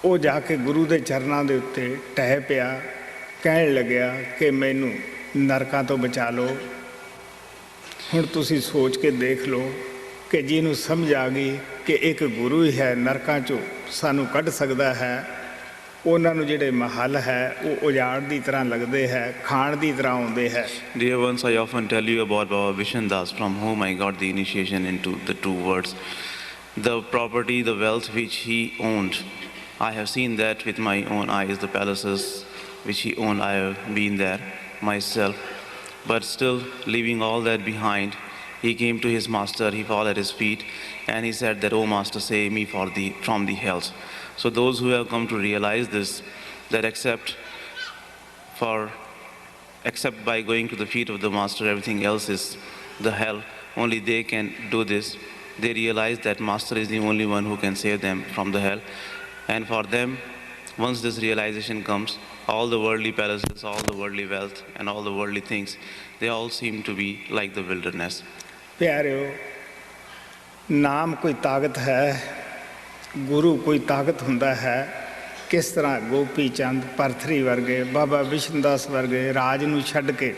ਉਹ ਜਾ ਕੇ ਗੁਰੂ ਦੇ ਚਰਨਾਂ ਦੇ ਉੱਤੇ ਟਹਿ ਪਿਆ, ਕਹਿਣ ਲੱਗਿਆ ਕਿ ਮੈਨੂੰ ਨਰਕਾਂ ਤੋਂ ਬਚਾ ਲਓ। ਹੁਣ ਤੁਸੀਂ ਸੋਚ ਕੇ ਦੇਖ ਲਓ ਕਿ ਜਿਹਨੂੰ ਸਮਝ ਆ ਗਈ ਕਿ ਇੱਕ ਗੁਰੂ ਹੀ ਹੈ ਨਰਕਾਂ 'ਚੋਂ ਸਾਨੂੰ ਕੱਢ ਸਕਦਾ ਹੈ, ਉਹਨਾਂ ਨੂੰ ਜਿਹੜੇ ਮਹੱਲ ਹੈ ਉਹ ਉਜਾੜ ਦੀ ਤਰ੍ਹਾਂ ਲੱਗਦੇ ਹੈ, ਖਾਣ ਦੀ ਤਰ੍ਹਾਂ ਆਉਂਦੇ ਹੈ। Dear ones, I often tell you about Baba Vishan Das, from whom I got the initiation into the two words. The property, the wealth which he owned, I have seen that with my own eyes. The palaces which he owned, I have been there myself. But still, leaving all that behind, he came to his master, he fell at his feet, and he said that, "Oh Master, save me from the hells." So those who have come to realize this, that except by going to the feet of the Master, everything else is the hell, only they can do this. They realize that Master is the only one who can save them from the hell. And for them, once this realization comes, all the worldly palaces, all the worldly wealth, and all the worldly things, they all seem to be like the wilderness. ਪਿਆਰਿਓ, ਨਾਮ ਕੋਈ ਤਾਕਤ ਹੈ, ਗੁਰੂ ਕੋਈ ਤਾਕਤ ਹੁੰਦਾ ਹੈ। ਕਿਸ ਤਰ੍ਹਾਂ ਗੋਪੀ ਚੰਦ, ਭਰਥਰੀ ਵਰਗੇ, ਬਾਬਾ ਵਿਸ਼ਨ ਦਾਸ ਵਰਗੇ ਰਾਜ ਨੂੰ ਛੱਡ ਕੇ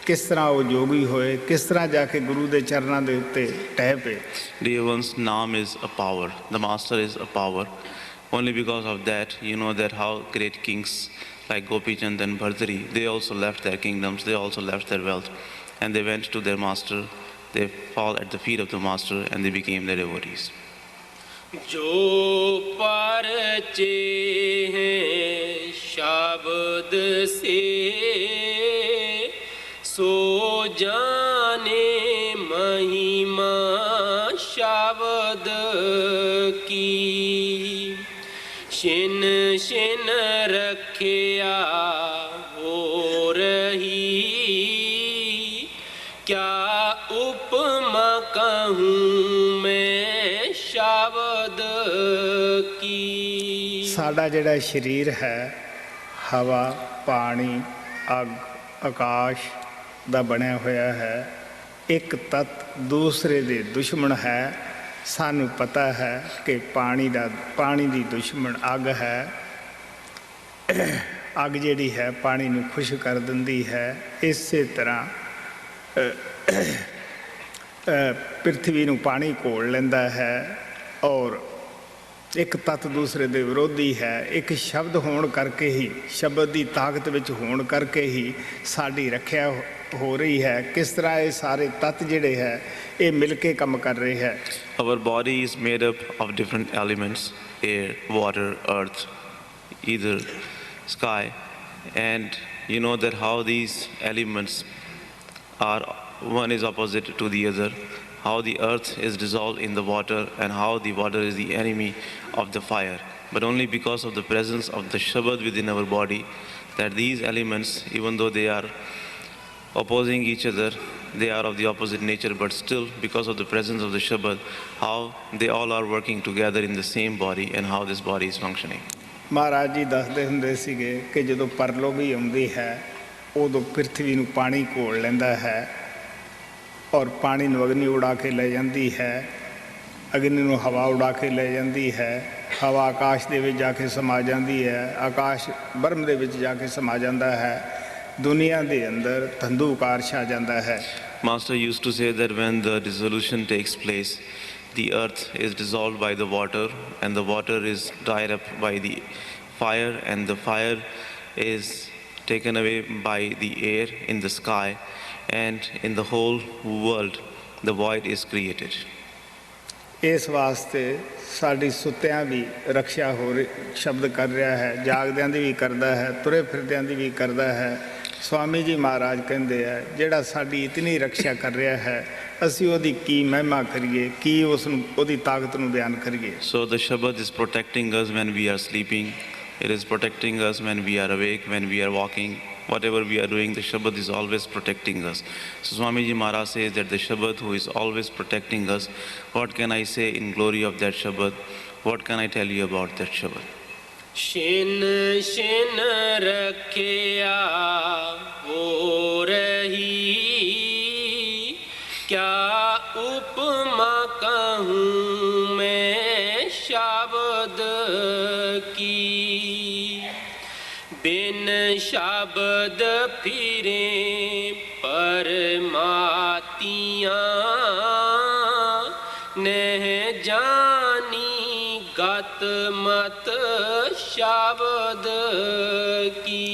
ਕਿਸ ਤਰ੍ਹਾਂ ਉਹ ਜੋਗੀ ਹੋਏ, ਕਿਸ ਤਰ੍ਹਾਂ ਜਾ ਕੇ ਗੁਰੂ ਦੇ ਚਰਨਾਂ ਦੇ ਉੱਤੇ ਟਹਿ ਪਏ। Dear ones, Naam is a power. The Master is a power. Only because of that, you know that how great kings like Gopi Chand and Bhartari, they also left their kingdoms, they also left their wealth, and they went to their Master. They fall at the feet of the Master and they became their devotees. जो परचे हैं शब्द से सो जाने महिमा शब्द की, Shin Shin रखिया हो रही, क्या उपमा कहूँ मैं शब्द की। ਸਾਡਾ ਜਿਹੜਾ ਸਰੀਰ ਹੈ ਹਵਾ, ਪਾਣੀ, ਅੱਗ, ਆਕਾਸ਼ ਦਾ ਬਣਿਆ ਹੋਇਆ ਹੈ। ਇੱਕ ਤੱਤ ਦੂਸਰੇ ਦੇ ਦੁਸ਼ਮਣ ਹੈ। ਸਾਨੂੰ ਪਤਾ ਹੈ ਕਿ ਪਾਣੀ ਦੀ ਦੁਸ਼ਮਣ ਅੱਗ ਹੈ। ਅੱਗ ਜਿਹੜੀ ਹੈ ਪਾਣੀ ਨੂੰ ਖੁਸ਼ ਕਰ ਦਿੰਦੀ ਹੈ। ਇਸੇ ਤਰ੍ਹਾਂ ਪ੍ਰਿਥਵੀ ਨੂੰ ਪਾਣੀ ਘੋਲ ਲੈਂਦਾ ਹੈ ਔਰ ਇੱਕ ਤੱਤ ਦੂਸਰੇ ਦੇ ਵਿਰੋਧੀ ਹੈ। ਇੱਕ ਸ਼ਬਦ ਹੋਣ ਕਰਕੇ ਹੀ, ਸ਼ਬਦ ਦੀ ਤਾਕਤ ਵਿੱਚ ਹੋਣ ਕਰਕੇ ਹੀ ਸਾਡੀ ਰੱਖਿਆ ਹੋ ਰਹੀ ਹੈ। ਕਿਸ ਤਰ੍ਹਾਂ ਇਹ ਸਾਰੇ ਤੱਤ ਜਿਹੜੇ ਹੈ ਇਹ ਮਿਲ ਕੇ ਕੰਮ ਕਰ ਰਹੇ ਹੈ। Our body is made up of different elements: air, water, earth, ether, sky, and you know that how these elements are one is opposite to the other, how the earth is dissolved in the water, and how the water is the enemy of the fire. But only because of the presence of the Shabad within our body, that these elements, even though they are opposing each other, they are of the opposite nature, but still because of the presence of the Shabad, how they all are working together in the same body and how this body is functioning. Maharaj ji ਦੱਸਦੇ ਹੁੰਦੇ ਸੀਗੇ ਕਿ ਜਦੋਂ ਪਰਲੋ ਵੀ ਆਉਂਦੀ ਹੈ ਉਦੋਂ ਪ੍ਰਿਥਵੀ ਨੂੰ ਪਾਣੀ ਘੋਲ ਲੈਂਦਾ ਹੈ ਔਰ ਪਾਣੀ ਨੂੰ ਅਗਨੀ ਉਡਾ ਕੇ ਲੈ ਜਾਂਦੀ ਹੈ, ਅਗਨੀ ਨੂੰ ਹਵਾ ਉਡਾ ਕੇ ਲੈ ਜਾਂਦੀ ਹੈ, ਹਵਾ ਆਕਾਸ਼ ਦੇ ਵਿੱਚ ਜਾ ਕੇ ਸਮਾ ਜਾਂਦੀ ਹੈ, ਆਕਾਸ਼ ਬ੍ਰਹਮ ਦੇ ਵਿੱਚ ਜਾ ਕੇ ਸਮਾ ਜਾਂਦਾ ਹੈ, ਦੁਨੀਆ ਦੇ ਅੰਦਰ ਧੰਦੂਕਾਰ ਛਾ ਜਾਂਦਾ ਹੈ। Master used to say that when the dissolution takes place, the earth is dissolved by the water, and the water is dried up by the fire, and the fire is taken away by the air in the sky, and in the whole world the void is created. ਇਸ ਵਾਸਤੇ ਸਾਡੀ ਸੁੱਤਿਆਂ ਵੀ ਰੱਖਿਆ ਹੋ ਰਹੀ ਸ਼ਬਦ ਕਰ ਰਿਹਾ ਹੈ, ਜਾਗਦਿਆਂ ਦੀ ਵੀ ਕਰਦਾ ਹੈ, ਤੁਰੇ ਫਿਰਦਿਆਂ ਦੀ ਵੀ ਕਰਦਾ ਹੈ। ਸਵਾਮੀ ਜੀ ਮਹਾਰਾਜ ਕਹਿੰਦੇ ਆ ਜਿਹੜਾ ਸਾਡੀ ਇਤਨੀ ਰੱਖਿਆ ਕਰ ਰਿਹਾ ਹੈ, ਅਸੀਂ ਉਹਦੀ ਕੀ ਮਹਿਮਾ ਕਰੀਏ, ਕੀ ਉਸ ਨੂੰ ਉਹਦੀ ਤਾਕਤ ਨੂੰ ਬਿਆਨ ਕਰੀਏ। So the Shabad is protecting us when we are sleeping, it is protecting us when we are awake, when we are walking, whatever we are doing, the Shabad is always protecting us. So Swamiji Maharaj says that the Shabad who is always protecting us, what can I say in glory of that Shabad? What can I tell you about that Shabad? Shin Shin रखिया हो रही, क्या उपमा कहूँ मैं शब्द की। बिन शब्द फिरे परमातियाँ, नह जानी गत मत शब्द की।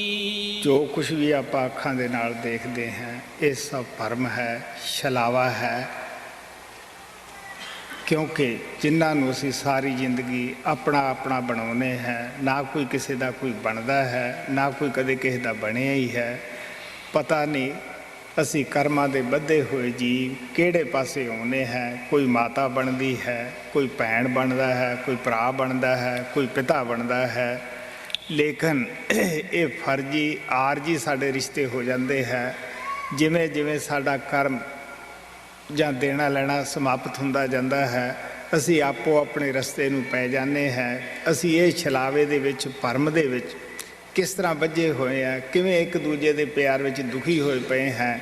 ਜੋ ਕੁਛ ਵੀ ਆਪਾਂ ਅੱਖਾਂ ਦੇ ਨਾਲ ਦੇਖਦੇ ਹਾਂ ਇਹ ਸਭ ਭਰਮ ਹੈ, ਛਲਾਵਾ ਹੈ, ਕਿਉਂਕਿ ਜਿਨ੍ਹਾਂ ਨੂੰ ਅਸੀਂ ਸਾਰੀ ਜ਼ਿੰਦਗੀ ਆਪਣਾ ਆਪਣਾ ਬਣਾਉਂਦੇ ਹਾਂ, ਨਾ ਕੋਈ ਕਿਸੇ ਦਾ ਕੋਈ ਬਣਦਾ ਹੈ, ਨਾ ਕੋਈ ਕਦੇ ਕਿਸੇ ਦਾ ਬਣਿਆ ਹੀ ਹੈ। ਪਤਾ ਨਹੀਂ ਅਸੀਂ ਕਰਮਾਂ ਦੇ ਬੱਧੇ ਹੋਏ ਜੀਵ ਕਿਹੜੇ ਪਾਸੇ ਆਉਂਦੇ ਹਾਂ। ਕੋਈ ਮਾਤਾ ਬਣਦੀ ਹੈ, ਕੋਈ ਭੈਣ ਬਣਦਾ ਹੈ, ਕੋਈ ਭਰਾ ਬਣਦਾ ਹੈ, ਕੋਈ ਪਿਤਾ ਬਣਦਾ ਹੈ, ਲੇਕਿਨ ਇਹ ਫਰਜ਼ੀ ਆਰਜੀ ਸਾਡੇ ਰਿਸ਼ਤੇ ਹੋ ਜਾਂਦੇ ਹੈ। ਜਿਵੇਂ ਜਿਵੇਂ ਸਾਡਾ ਕਰਮ ਜਾਂ ਦੇਣਾ ਲੈਣਾ ਸਮਾਪਤ ਹੁੰਦਾ ਜਾਂਦਾ ਹੈ, ਅਸੀਂ ਆਪੋ ਆਪਣੇ ਰਸਤੇ ਨੂੰ ਪੈ ਜਾਂਦੇ ਹਾਂ। ਅਸੀਂ ਇਹ ਛਲਾਵੇ ਦੇ ਵਿੱਚ, ਭਰਮ ਦੇ ਵਿੱਚ ਕਿਸ ਤਰ੍ਹਾਂ ਵੱਜੇ ਹੋਏ ਆ, ਕਿਵੇਂ ਇੱਕ ਦੂਜੇ ਦੇ ਪਿਆਰ ਵਿੱਚ ਦੁਖੀ ਹੋਏ ਪਏ ਹੈ।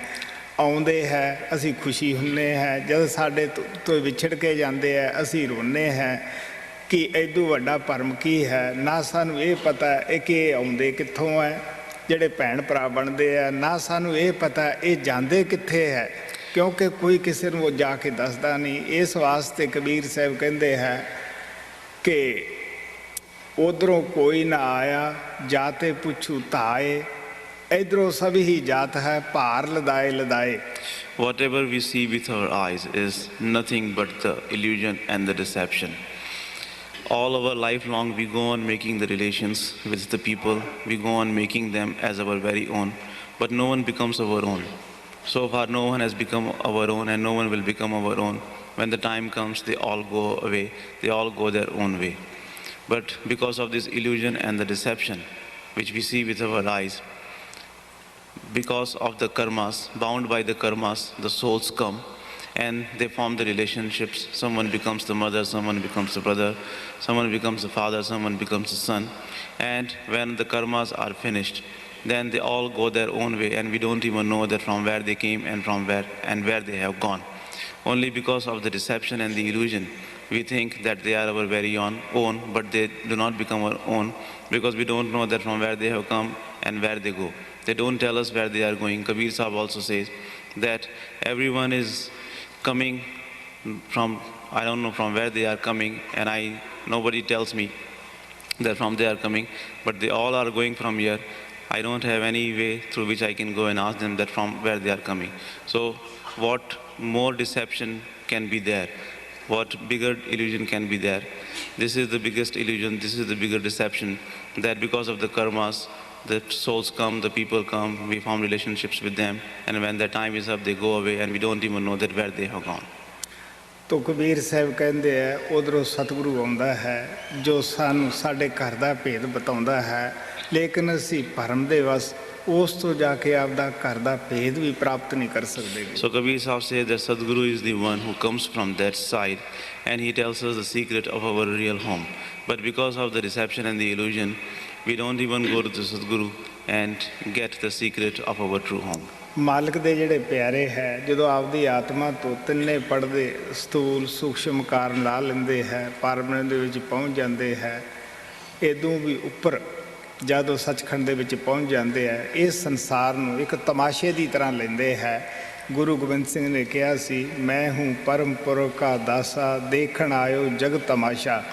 ਆਉਂਦੇ ਹੈ ਅਸੀਂ ਖੁਸ਼ੀ ਹੁੰਦੇ ਹੈ, ਜਦ ਸਾਡੇ ਤੋਂ ਵਿਛੜ ਕੇ ਜਾਂਦੇ ਹੈ ਅਸੀਂ ਰੋਂਦੇ ਹੈ ਕਿ ਐਡੂ ਵੱਡਾ ਭਰਮ ਕੀ ਹੈ। ਨਾ ਸਾਨੂੰ ਇਹ ਪਤਾ ਇਹ ਕਿ ਆਉਂਦੇ ਕਿੱਥੋਂ ਹੈ ਜਿਹੜੇ ਭੈਣ ਭਰਾ ਬਣਦੇ ਆ, ਨਾ ਸਾਨੂੰ ਇਹ ਪਤਾ ਇਹ ਜਾਂਦੇ ਕਿੱਥੇ ਹੈ, ਕਿਉਂਕਿ ਕੋਈ ਕਿਸੇ ਨੂੰ ਉਹ ਜਾ ਕੇ ਦੱਸਦਾ ਨਹੀਂ। ਇਸ ਵਾਸਤੇ ਕਬੀਰ ਸਾਹਿਬ ਕਹਿੰਦੇ ਹੈ ਕਿ ਉਧਰੋਂ ਕੋਈ ਨਾ ਆਇਆ ਜਾਤੇ ਪੁੱਛੂ ਤਾਏ, ਇਧਰੋਂ ਸਭ ਹੀ ਜਾਤ ਹੈ ਭਾਰ ਲਦਾਏ ਲਦਾਏ। Whatever we see with our eyes is nothing but the illusion and the deception. All our life long we go on making the relations with the people, we go on making them as our very own, but no one becomes our own. So far no one has become our own and no one will become our own. When the time comes they all go away, they all go their own way. But because of this illusion and the deception which we see with our eyes, because of the karmas, bound by the karmas, the souls come and they form the relationships. Someone becomes the mother, someone becomes the brother, someone becomes the father, someone becomes the son. And when the karmas are finished, then they all go their own way and we don't even know that from where they came and from where they have gone. Only because of the deception and the illusion, we think that they are our very own, but they do not become our own because we don't know that from where they have come and where they go. They don't tell us where they are going. Kabir Sahib also says that everyone is coming from, I don't know from where they are coming, and nobody tells me that from they are coming, but they all are going from here. I don't have any way through which I can go and ask them that from where they are coming. So what more deception can be there? what bigger illusion can be there? This is the biggest illusion, this is the bigger deception, that because of the karmas, the souls come, the people come, we form relationships with them, and when their time is up, they go away, and we don't even know that where they have gone. ਤੋ ਕਬੀਰ ਸਾਹਿਬ ਕਹਿੰਦੇ ਹੈ ਉਧਰੋਂ ਸਤਿਗੁਰੂ ਆਉਂਦਾ ਹੈ ਜੋ ਸਾਨੂੰ ਸਾਡੇ ਘਰ ਦਾ ਭੇਦ ਬਤਾਉਂਦਾ ਹੈ, ਲੇਕਿਨ ਅਸੀਂ ਭਰਮ ਦੇ ਵਸ ਉਸ ਤੋਂ ਜਾ ਕੇ ਆਪਦਾ ਘਰ ਦਾ ਭੇਦ ਵੀ ਪ੍ਰਾਪਤ ਨਹੀਂ ਕਰ ਸਕਦੇ। So Kabir Sahib says that Sadguru is the one who comes from that side, and he tells us the secret of our real home. But because of the deception and the illusion, we don't even go to the Sadguru and get the secret of our true home. ਮਾਲਕ ਦੇ ਜਿਹੜੇ ਪਿਆਰੇ ਹੈ ਜਦੋਂ ਆਪਦੀ ਆਤਮਾ ਤੋਂ ਤਿੰਨੇ ਪੜਦੇ ਸਥੂਲ ਸੂਖਸ਼ਮ ਕਾਰਨ ਲਾ ਲੈਂਦੇ ਹੈ, ਪਰਮ ਦੇ ਵਿੱਚ ਪਹੁੰਚ ਜਾਂਦੇ ਹੈ, ਇਦੋਂ ਵੀ ਉੱਪਰ ਜਦੋਂ ਸੱਚਖੰਡ ਦੇ ਵਿੱਚ ਪਹੁੰਚ ਜਾਂਦੇ ਹੈ, ਇਸ ਸੰਸਾਰ ਨੂੰ ਇੱਕ ਤਮਾਸ਼ੇ ਦੀ ਤਰ੍ਹਾਂ ਲੈਂਦੇ ਹੈ। ਗੁਰੂ ਗੋਬਿੰਦ ਸਿੰਘ ਨੇ ਕਿਹਾ ਸੀ, ਮੈਂ ਹੂੰ ਪਰਮ ਪੁਰਖ ਕਾ ਦਾਸਾ, ਦੇਖਣ ਆਇਓ ਜਗ ਤਮਾਸ਼ਾ।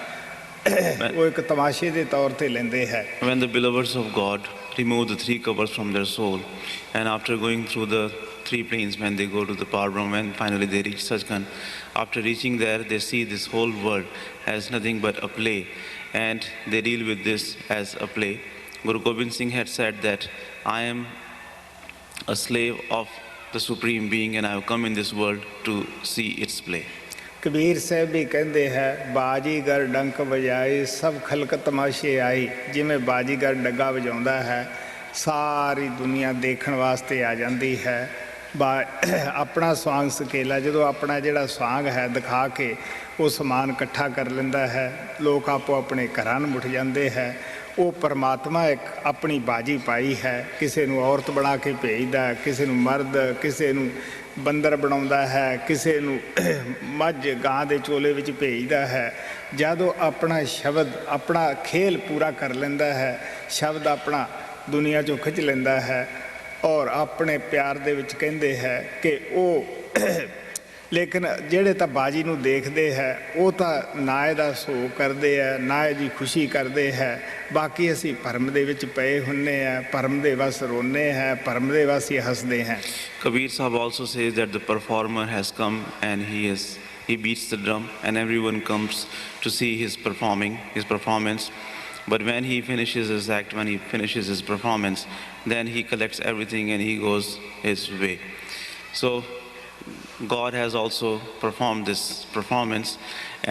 ਉਹ ਇੱਕ ਤਮਾਸ਼ੇ ਦੇ ਤੌਰ ਤੇ ਲੈਂਦੇ ਹੈ। When the beloveds of God remove the three covers from their soul, and after going through the three planes, when they go to the Parbrahm, and finally they reach Satsang, after reaching there, they see this whole world as nothing but a play, and they deal with this as a play. Guru Gobind Singh had said that I am a slave of the Supreme Being, and I have come in this world to see its play. Kabir Sahib ਵੀ ਕਹਿੰਦੇ ਹੈ, ਬਾਜੀਗਰ ਡੰਕ ਵਜਾਈ ਸਭ ਖਲਕ ਤਮਾਸ਼ੇ ਆਈ। ਜਿਵੇਂ ਬਾਜੀਗਰ ਡੱਗਾ ਵਜਾਉਂਦਾ ਹੈ, ਸਾਰੀ ਦੁਨੀਆ ਦੇਖਣ ਵਾਸਤੇ ਆ ਜਾਂਦੀ ਹੈ। ਆਪਣਾ ਸਵਾਂਗ ਸਕੇਲਾ ਜਦੋਂ ਆਪਣਾ ਜਿਹੜਾ ਸਵਾਂਗ ਹੈ ਦਿਖਾ ਕੇ ਉਹ ਸਮਾਨ ਇਕੱਠਾ ਕਰ ਲੈਂਦਾ ਹੈ, ਲੋਕ ਆਪੋ ਆਪਣੇ ਘਰਾਂ ਨੂੰ ਉੱਠ ਜਾਂਦੇ ਹੈ। ਉਹ ਪਰਮਾਤਮਾ ਇੱਕ ਆਪਣੀ ਬਾਜੀ ਪਾਈ ਹੈ, ਕਿਸੇ ਨੂੰ ਔਰਤ ਬਣਾ ਕੇ ਭੇਜਦਾ, ਕਿਸੇ ਨੂੰ ਮਰਦ, ਕਿਸੇ ਨੂੰ ਬੰਦਰ ਬਣਾਉਂਦਾ ਹੈ, ਕਿਸੇ ਨੂੰ ਮੱਝ ਗਾਂ ਦੇ ਚੋਲੇ ਵਿੱਚ ਭੇਜਦਾ ਹੈ। ਜਦੋਂ ਆਪਣਾ ਸ਼ਬਦ ਆਪਣਾ ਖੇਲ ਪੂਰਾ ਕਰ ਲੈਂਦਾ ਹੈ, ਸ਼ਬਦ ਆਪਣਾ ਦੁਨੀਆ 'ਚੋਂ ਖਿੱਚ ਲੈਂਦਾ ਹੈ, ਔਰ ਆਪਣੇ ਪਿਆਰ ਦੇ ਵਿੱਚ ਕਹਿੰਦੇ ਹੈ ਕਿ ਉਹ ਲੇਕਿਨ ਜਿਹੜੇ ਤਾਂ ਬਾਜੀ ਨੂੰ ਦੇਖਦੇ ਹੈ ਉਹ ਤਾਂ ਨਾ ਇਹਦਾ ਸੋਗ ਕਰਦੇ ਹੈ, ਨਾ ਇਹਦੀ ਖੁਸ਼ੀ ਕਰਦੇ ਹੈ। ਬਾਕੀ ਅਸੀਂ ਭਰਮ ਦੇ ਵਿੱਚ ਪਏ ਹੁੰਦੇ ਹਾਂ, ਭਰਮ ਦੇ ਵਸ ਰੋਂਦੇ ਹੈ, ਭਰਮ ਦੇ ਵਸ ਹੀ ਹੱਸਦੇ ਹਾਂ। Kabir Sahib also says that the performer has come and he beats the drum, and everyone comes to see his performance. But when he finishes his act, when he finishes his performance, then he collects everything and he goes his way. So God has also performed this performance,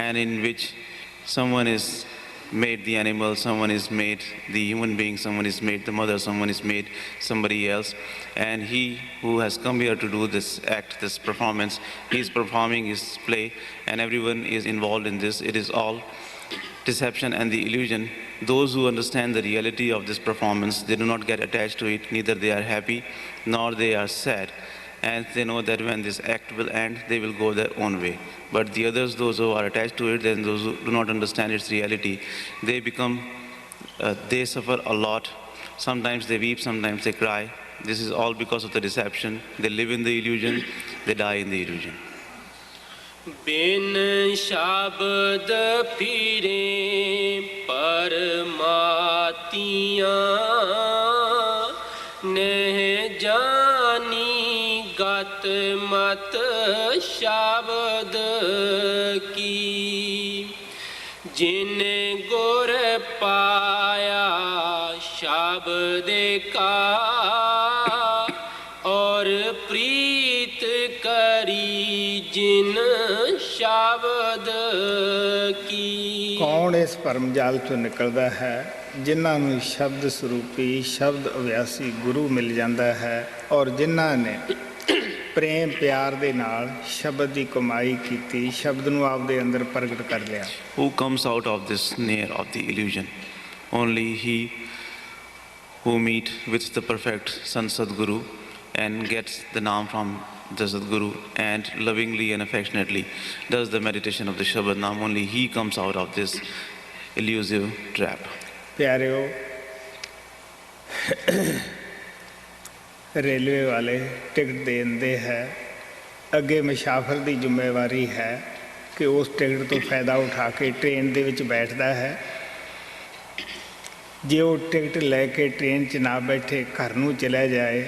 and in which someone is made the animal, someone is made the human being, someone is made the mother, someone is made somebody else, and he who has come here to do this act, this performance, he is performing his play, and everyone is involved in this. It is all deception and the illusion. Those who understand the reality of this performance, they do not get attached to it, neither they are happy nor they are sad, and they know that when this act will end, they will go their own way. But the others, those who are attached to it, and those who do not understand its reality, they suffer a lot. Sometimes they weep, sometimes they cry. This is all because of the deception. They live in the illusion, they die in the illusion. बिन शब्द फिरे परमातियाँ नेह जानी गत मत शब्द की जिन गुर पाया शब्द का और प्रीत करी जिन शब्द की। कौन इस भरम जाल चों निकलदा है? जिन्हां नूं शब्द स्वरूपी शब्द अभ्यासी गुरु मिल जाता है, और जिन्हां ने प्रेम प्यार दे नाल शब्द की कमाई की, शब्द नूं आपदे अंदर प्रगट कर लिया। Who comes out of this snare of the illusion? Only he who meet with the perfect Sant Sadguru and gets the naam from the Sadguru and lovingly and affectionately does the meditation of the Shabad Naam. Only he comes out of this elusive trap. प्यारियो, railway वाले ticket देंदे है, अगे मुसाफिर की जिम्मेवारी है कि उस टिकट तो फायदा उठा के ट्रेन दे विच बैठदा है। जे वो टिकट लैके ट्रेन च ना बैठे घर नूं चला जाए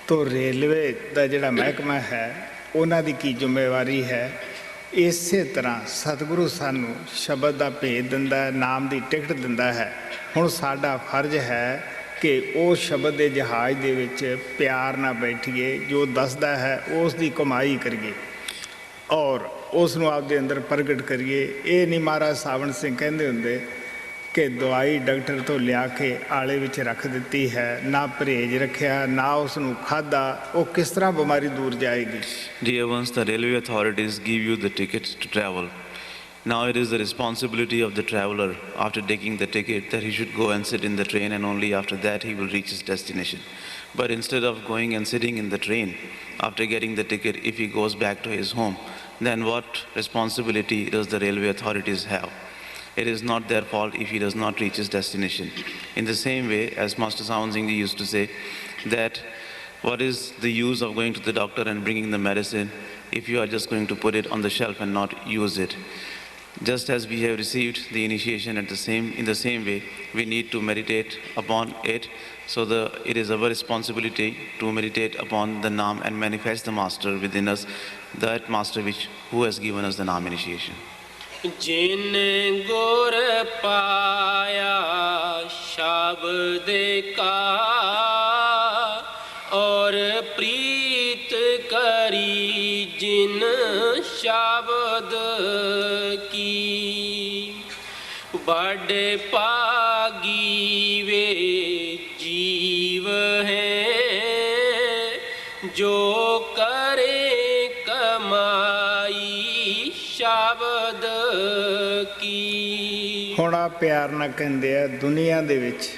तो रेलवे का जिहड़ा महकमा है उन्हां दी की जिम्मेवारी है? ਇਸੇ ਤਰ੍ਹਾਂ ਸਤਿਗੁਰੂ ਸਾਨੂੰ ਸ਼ਬਦ ਦਾ ਭੇਦ ਦਿੰਦਾ ਹੈ, ਨਾਮ ਦੀ ਟਿਕਟ ਦਿੰਦਾ ਹੈ। ਹੁਣ ਸਾਡਾ ਫਰਜ਼ ਹੈ ਕਿ ਉਹ ਸ਼ਬਦ ਦੇ ਜਹਾਜ਼ ਦੇ ਵਿੱਚ ਪਿਆਰ ਨਾਲ ਬੈਠੀਏ, ਜੋ ਦੱਸਦਾ ਹੈ ਉਸ ਦੀ ਕਮਾਈ ਕਰੀਏ ਔਰ ਉਸ ਨੂੰ ਆਪਦੇ ਅੰਦਰ ਪ੍ਰਗਟ ਕਰੀਏ। ਇਹ ਨਹੀਂ ਮਹਾਰਾਜ ਸਾਵਣ ਸਿੰਘ ਕਹਿੰਦੇ ਹੁੰਦੇ ਕਿ ਦਵਾਈ ਡਾਕਟਰ ਤੋਂ ਲਿਆ ਕੇ ਆਲੇ ਵਿੱਚ ਰੱਖ ਦਿੱਤੀ ਹੈ, ਨਾ ਪਰਹੇਜ਼ ਰੱਖਿਆ, ਨਾ ਉਸ ਨੂੰ ਖਾਧਾ, ਉਹ ਕਿਸ ਤਰ੍ਹਾਂ ਬਿਮਾਰੀ ਦੂਰ ਜਾਏਗੀ। Dear ones, the railway authorities give you the ticket to travel. Now it is the responsibility of the traveler, after taking the ticket, that he should go and sit in the train, and only after that he will reach his destination. But instead of going and sitting in the train, after getting the ticket, if he goes back to his home, then what responsibility does the railway authorities have? It is not their fault if he does not reach his destination. In the same way, as Master Sant Singh used to say, that what is the use of going to the doctor and bringing the medicine if you are just going to put it on the shelf and not use it? Just as we have received the initiation in the same way, we need to meditate upon it. So it is our responsibility to meditate upon the Naam and manifest the Master within us, that Master who has given us the Naam initiation. जिन गुर पाया शब्द का और प्रीत करी जिन शब्द की, बड़े पागी वे जीव हैं जो करे कमाई शब्द की। ਹੁਣ ਆ ਪਿਆਰ ਨਾਲ ਕਹਿੰਦੇ ਆ, ਦੁਨੀਆ ਦੇ ਵਿੱਚ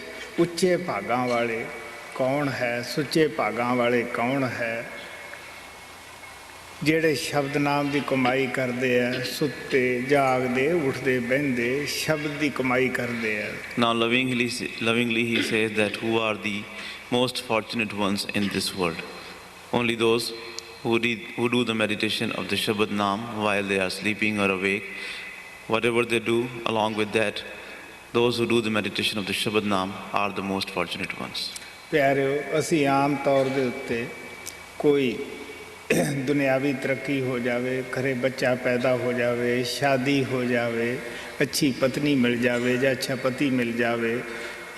ਉੱਚੇ ਭਾਗਾਂ ਵਾਲੇ ਕੌਣ ਹੈ, ਸੁੱਚੇ ਭਾਗਾਂ ਵਾਲੇ ਕੌਣ ਹੈ? ਜਿਹੜੇ ਸ਼ਬਦ ਨਾਮ ਦੀ ਕਮਾਈ ਕਰਦੇ ਆ, ਸੁੱਤੇ ਜਾਗਦੇ ਉੱਠਦੇ ਬਹਿੰਦੇ ਸ਼ਬਦ ਦੀ ਕਮਾਈ ਕਰਦੇ ਆ। Now lovingly he says that who are the most fortunate ones in this world? Only those who do the meditation of the Shabad Naam while they are sleeping or awake. Whatever they do along with that, those who do the meditation of the Shabad Naam are the most fortunate ones. ਪਿਆਰਿਓ, ਅਸੀਂ ਆਮ ਤੌਰ ਦੇ ਉੱਤੇ ਕੋਈ ਦੁਨਿਆਵੀ ਤਰੱਕੀ ਹੋ ਜਾਵੇ, ਘਰੇ ਬੱਚਾ ਪੈਦਾ ਹੋ ਜਾਵੇ, ਸ਼ਾਦੀ ਹੋ ਜਾਵੇ, ਅੱਛੀ ਪਤਨੀ ਮਿਲ ਜਾਵੇ ਜਾਂ ਅੱਛਾ ਪਤੀ ਮਿਲ ਜਾਵੇ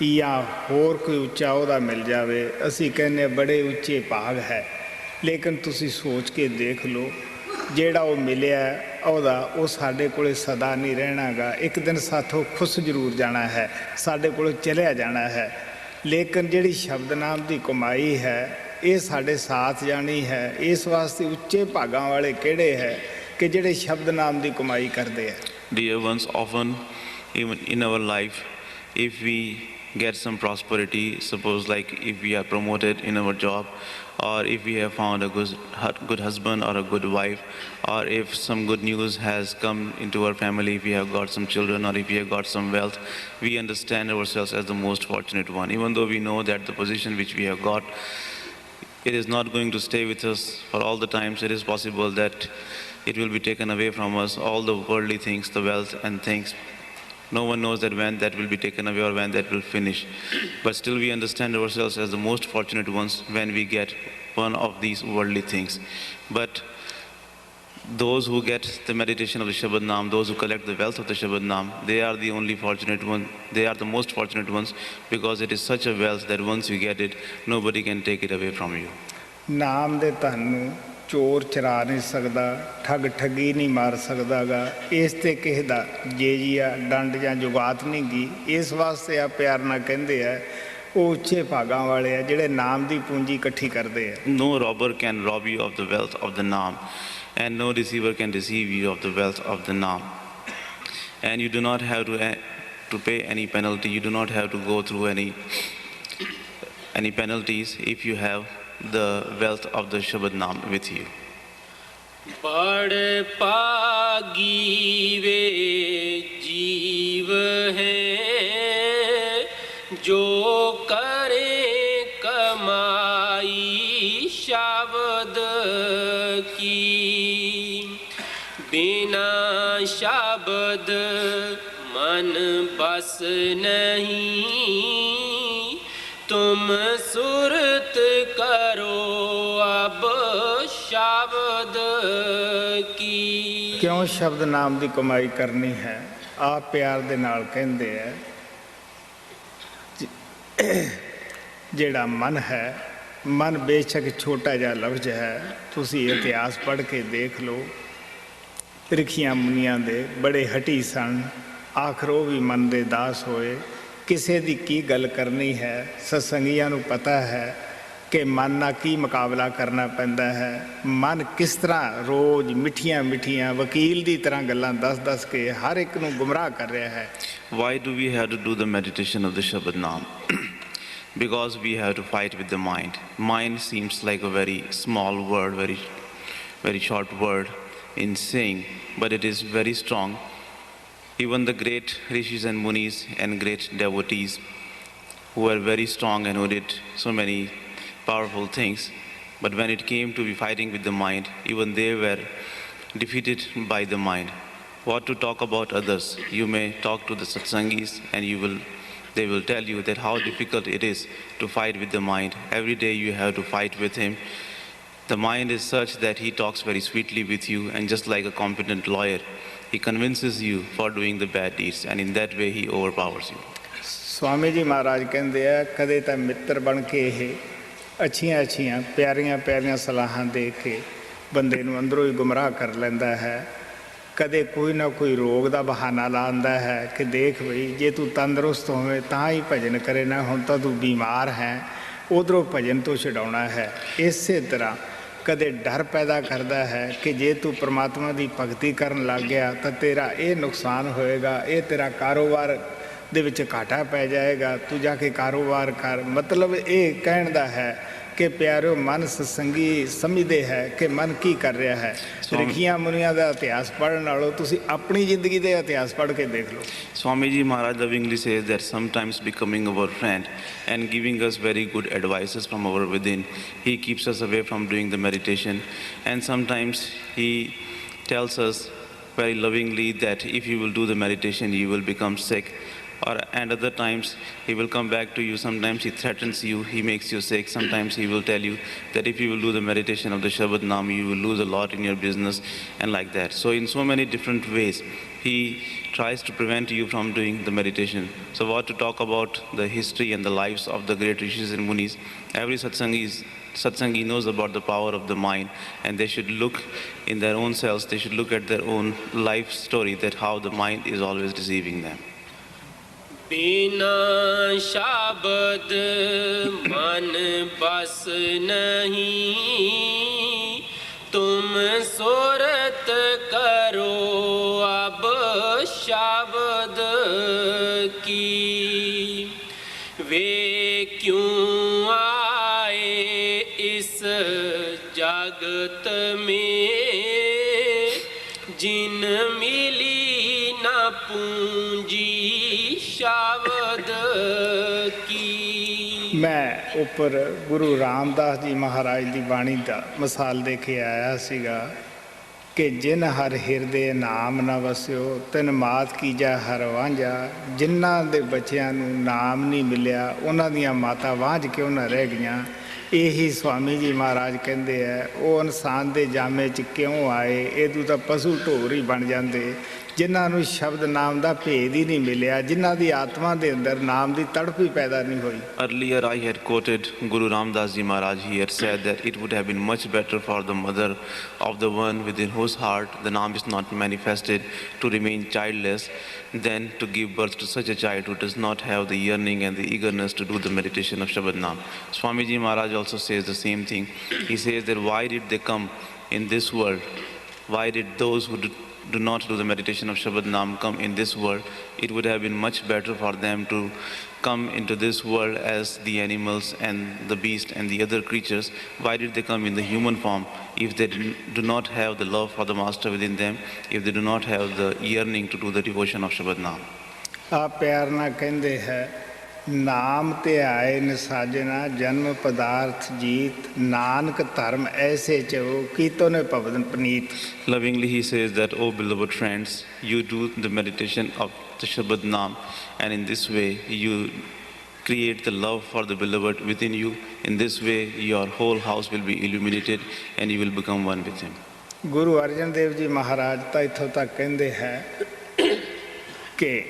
ਜਾਂ ਹੋਰ ਕੋਈ ਉੱਚਾ ਅਹੁਦਾ ਮਿਲ ਜਾਵੇ, ਅਸੀਂ ਕਹਿੰਦੇ ਬੜੇ ਉੱਚੇ ਭਾਗ ਹੈ। ਲੇਕਿਨ ਤੁਸੀਂ ਸੋਚ ਕੇ ਦੇਖ ਲਓ, ਜਿਹੜਾ ਉਹ ਮਿਲਿਆ ਅਹੁਦਾ ਉਹ ਸਾਡੇ ਕੋਲ ਸਦਾ ਨਹੀਂ ਰਹਿਣਾ ਗਾ। ਇੱਕ ਦਿਨ ਸਾਥੋਂ ਖੁਸ ਜ਼ਰੂਰ ਜਾਣਾ ਹੈ, ਸਾਡੇ ਕੋਲੋਂ ਚਲਿਆ ਜਾਣਾ ਹੈ। ਲੇਕਿਨ ਜਿਹੜੀ ਸ਼ਬਦ ਨਾਮ ਦੀ ਕਮਾਈ ਹੈ ਇਹ ਸਾਡੇ ਸਾਥ ਜਾਣੀ ਹੈ। ਇਸ ਵਾਸਤੇ ਉੱਚੇ ਭਾਗਾਂ ਵਾਲੇ ਕਿਹੜੇ ਹੈ ਕਿ ਜਿਹੜੇ ਸ਼ਬਦ ਨਾਮ ਦੀ ਕਮਾਈ ਕਰਦੇ ਹੈ। Dear ones, often even in our life, if we get some prosperity, suppose like if we are promoted in our job, or if we have found a good husband or a good wife, or if some good news has come into our family, if we have got some children or if we have got some wealth, we understand ourselves as the most fortunate one. Even though we know that the position which we have got, it is not going to stay with us for all the times. It is possible that it will be taken away from us, all the worldly things, the wealth and things. No one knows that when that will be taken away or when that will finish. But still we understand ourselves as the most fortunate ones when we get one of these worldly things. But those who get the meditation of the Shabad Naam, those who collect the wealth of the Shabad Naam, they are the only fortunate ones. They are the most fortunate ones because it is such a wealth that once you get it, nobody can take it away from you. ਨਾਮ ਦੇ ਧਨ ਨੂੰ ਚੋਰ ਚਰਾ ਨਹੀਂ ਸਕਦਾ, ਠੱਗ ਠੱਗੀ ਨਹੀਂ ਮਾਰ ਸਕਦਾ ਗਾ। ਇਸ 'ਤੇ ਕਿਸੇ ਦਾ ਜੇਜੀਆ ਡੰਡ ਜਾਂ ਜੁਗਾਤ ਨਹੀਂ ਗੀ। ਇਸ ਵਾਸਤੇ ਆ ਪਿਆਰ ਨਾਲ ਕਹਿੰਦੇ ਆ ਉਹ ਉੱਚੇ ਭਾਗਾਂ ਵਾਲੇ ਆ ਜਿਹੜੇ ਨਾਮ ਦੀ ਪੂੰਜੀ ਇਕੱਠੀ ਕਰਦੇ ਆ। No robber can rob you of the wealth of the Naam, and no deceiver can deceive you of the wealth of the Naam. And you do not have to pay any penalty. You do not have to go through any penalties if you have the wealth of the Shabad Naam with you. बड़ पागी वे जीव हैं जो करे कमाई शब्द की, बिना शब्द मन बस नहीं, तुम सुरत करो अब शब्द की। ਕਿਉਂ ਸ਼ਬਦ ਨਾਮ ਦੀ ਕਮਾਈ ਕਰਨੀ ਹੈ? ਆਪ ਪਿਆਰ ਦੇ ਨਾਲ ਕਹਿੰਦੇ ਹੈ ਜਿਹੜਾ ਮਨ ਹੈ, ਮਨ ਬੇਸ਼ੱਕ ਛੋਟਾ ਜਿਹਾ ਲਫ਼ਜ਼ ਹੈ, ਤੁਸੀਂ ਇਤਿਹਾਸ ਪੜ੍ਹ ਕੇ ਦੇਖ ਲਓ। ਰਿਖੀਆਂ ਮੁਨੀਆਂ ਦੇ ਬੜੇ ਹਟੀ ਸਨ, ਆਖਰ ਉਹ ਵੀ ਮਨ ਦੇ ਦਾਸ ਹੋਏ। ਕਿਸੇ ਦੀ ਕੀ ਗੱਲ ਕਰਨੀ ਹੈ, ਸਤਸੰਗੀਆਂ ਨੂੰ ਪਤਾ ਹੈ ਕਿ ਮਨ ਨਾਲ ਕੀ ਮੁਕਾਬਲਾ ਕਰਨਾ ਪੈਂਦਾ ਹੈ। ਮਨ ਕਿਸ ਤਰ੍ਹਾਂ ਰੋਜ਼ ਮਿੱਠੀਆਂ ਮਿੱਠੀਆਂ ਵਕੀਲ ਦੀ ਤਰ੍ਹਾਂ ਗੱਲਾਂ ਦੱਸ ਕੇ ਹਰ ਇੱਕ ਨੂੰ ਗੁੰਮਰਾਹ ਕਰ ਰਿਹਾ ਹੈ। Why do we have to do the meditation of the Shabad Naam? Because we have to fight with the mind. Mind seems like a very small word, very short word in saying, but it is very strong. Even the great rishis and munis and great devotees who were very strong and who did so many powerful things, but when it came to be fighting with the mind, even they were defeated by the mind. What to talk about others? You may talk to the satsangis and they will tell you that how difficult it is to fight with the mind. Every day you have to fight with him. The mind is such that he talks very sweetly with you, and just like a competent lawyer, he convinces you for doing the bad deeds, and in that way he overpowers you. Swami ji महाराज कहते हैं कदे तो मित्र बन के अच्छियां अच्छियां प्यारियां प्यारियां सलाहां दे के बंदे नूं अंदरों ही गुमराह कर लैंदा है। कदे कोई ना कोई रोग का बहाना लांदा है कि देख बई जे तू तंदुरुस्त होवे तां ही भजन करे ना, हुण तां तू बीमार है, उधरों भजन तो छुड़ाउणा है। इसे तरह कदे डर पैदा करता है कि जे तू परमात्मा की भगती करन लग गया तो तेरा ये नुकसान होएगा, ये तेरा कारोबार दे विच घाटा पै जाएगा, तू जाके कारोबार कर। मतलब ये कहण दा है कि प्यारो मन सत्संगी समझते है कि मन की कर रहा है। रिखियां मुनियां का इतिहास पढ़ने नालों तुसी अपनी जिंदगी के इतिहास पढ़ के देख लो। Swamiji Maharaj lovingly says that sometimes becoming our friend and giving us very good advices from our within, he keeps us away from doing the meditation, and sometimes he tells us very lovingly that if you will do the meditation you will become sick. And other times he will come back to you. Sometimes he threatens you, he makes you sick. Sometimes he will tell you that if you will do the meditation of the Shabad Naam, you will lose a lot in your business, and like that. So in so many different ways, he tries to prevent you from doing the meditation. So what to talk about the history and the lives of the great rishis and munis? Every satsangi knows about the power of the mind, and they should look in their own selves, they should look at their own life story, that how the mind is always deceiving them. बिना शब्द मन बस नहीं, तुम सूरत करो अब शब्द की। वे क्यों आए इस जगत में, जिन मिली न पूंजी शब्द की। मैं ऊपर गुरु रामदास जी महाराज की बाणी का मिसाल दे के आया सीगा कि जिन हर हिरदे नाम न वस्यो तिन मात कीजा हर वांझा। जिन्हां दे बच्चियां नूं नाम नहीं मिलिया उन्हां दियां माता वांझ क्यों न रह गईयां। यही स्वामी जी महाराज कहते हैं वो इंसान के जामे च क्यों आए, इदू तो पशु ढोर ही बन जाते जिन्होंने शब्द नाम का भेद ही नहीं मिलिया, जिन्हों की आत्मा के अंदर नाम की तड़प ही पैदा नहीं हुई। Earlier I had quoted Guru Ramdas Ji Maharaj. He had said that it would have been much better for the mother of the one within whose heart the Naam is not manifested to remain childless than to give birth to such a child who does not have the yearning and the eagerness to do the meditation of Shabad Naam. Swamiji Maharaj also says the same thing. He says that why did they come in this world? Why did those who do not do the meditation of Shabad Naam come in this world? It would have been much better for them to come into this world as the animals and the beast and the other creatures. Why did they come in the human form if they do not have the love for the Master within them, if they do not have the yearning to do the devotion of Shabad Naam? आप प्यार ना कहते हैं नाम ते आए न साजना जन्म पदार्थ जीत नानक धर्म ऐसे चो कीतो ने पवन Paneet. Lovingly he says that, oh beloved friends, you do the meditation of the Shabad Naam, and in this way you create the love for the beloved within you. In this way your whole house will be illuminated and you will become one with him. Guru Arjan Dev ji ਮਹਾਰਾਜ ਤਾਂ ਇੱਥੋਂ ਤੱਕ ਕਹਿੰਦੇ ਹੈ ਕਿ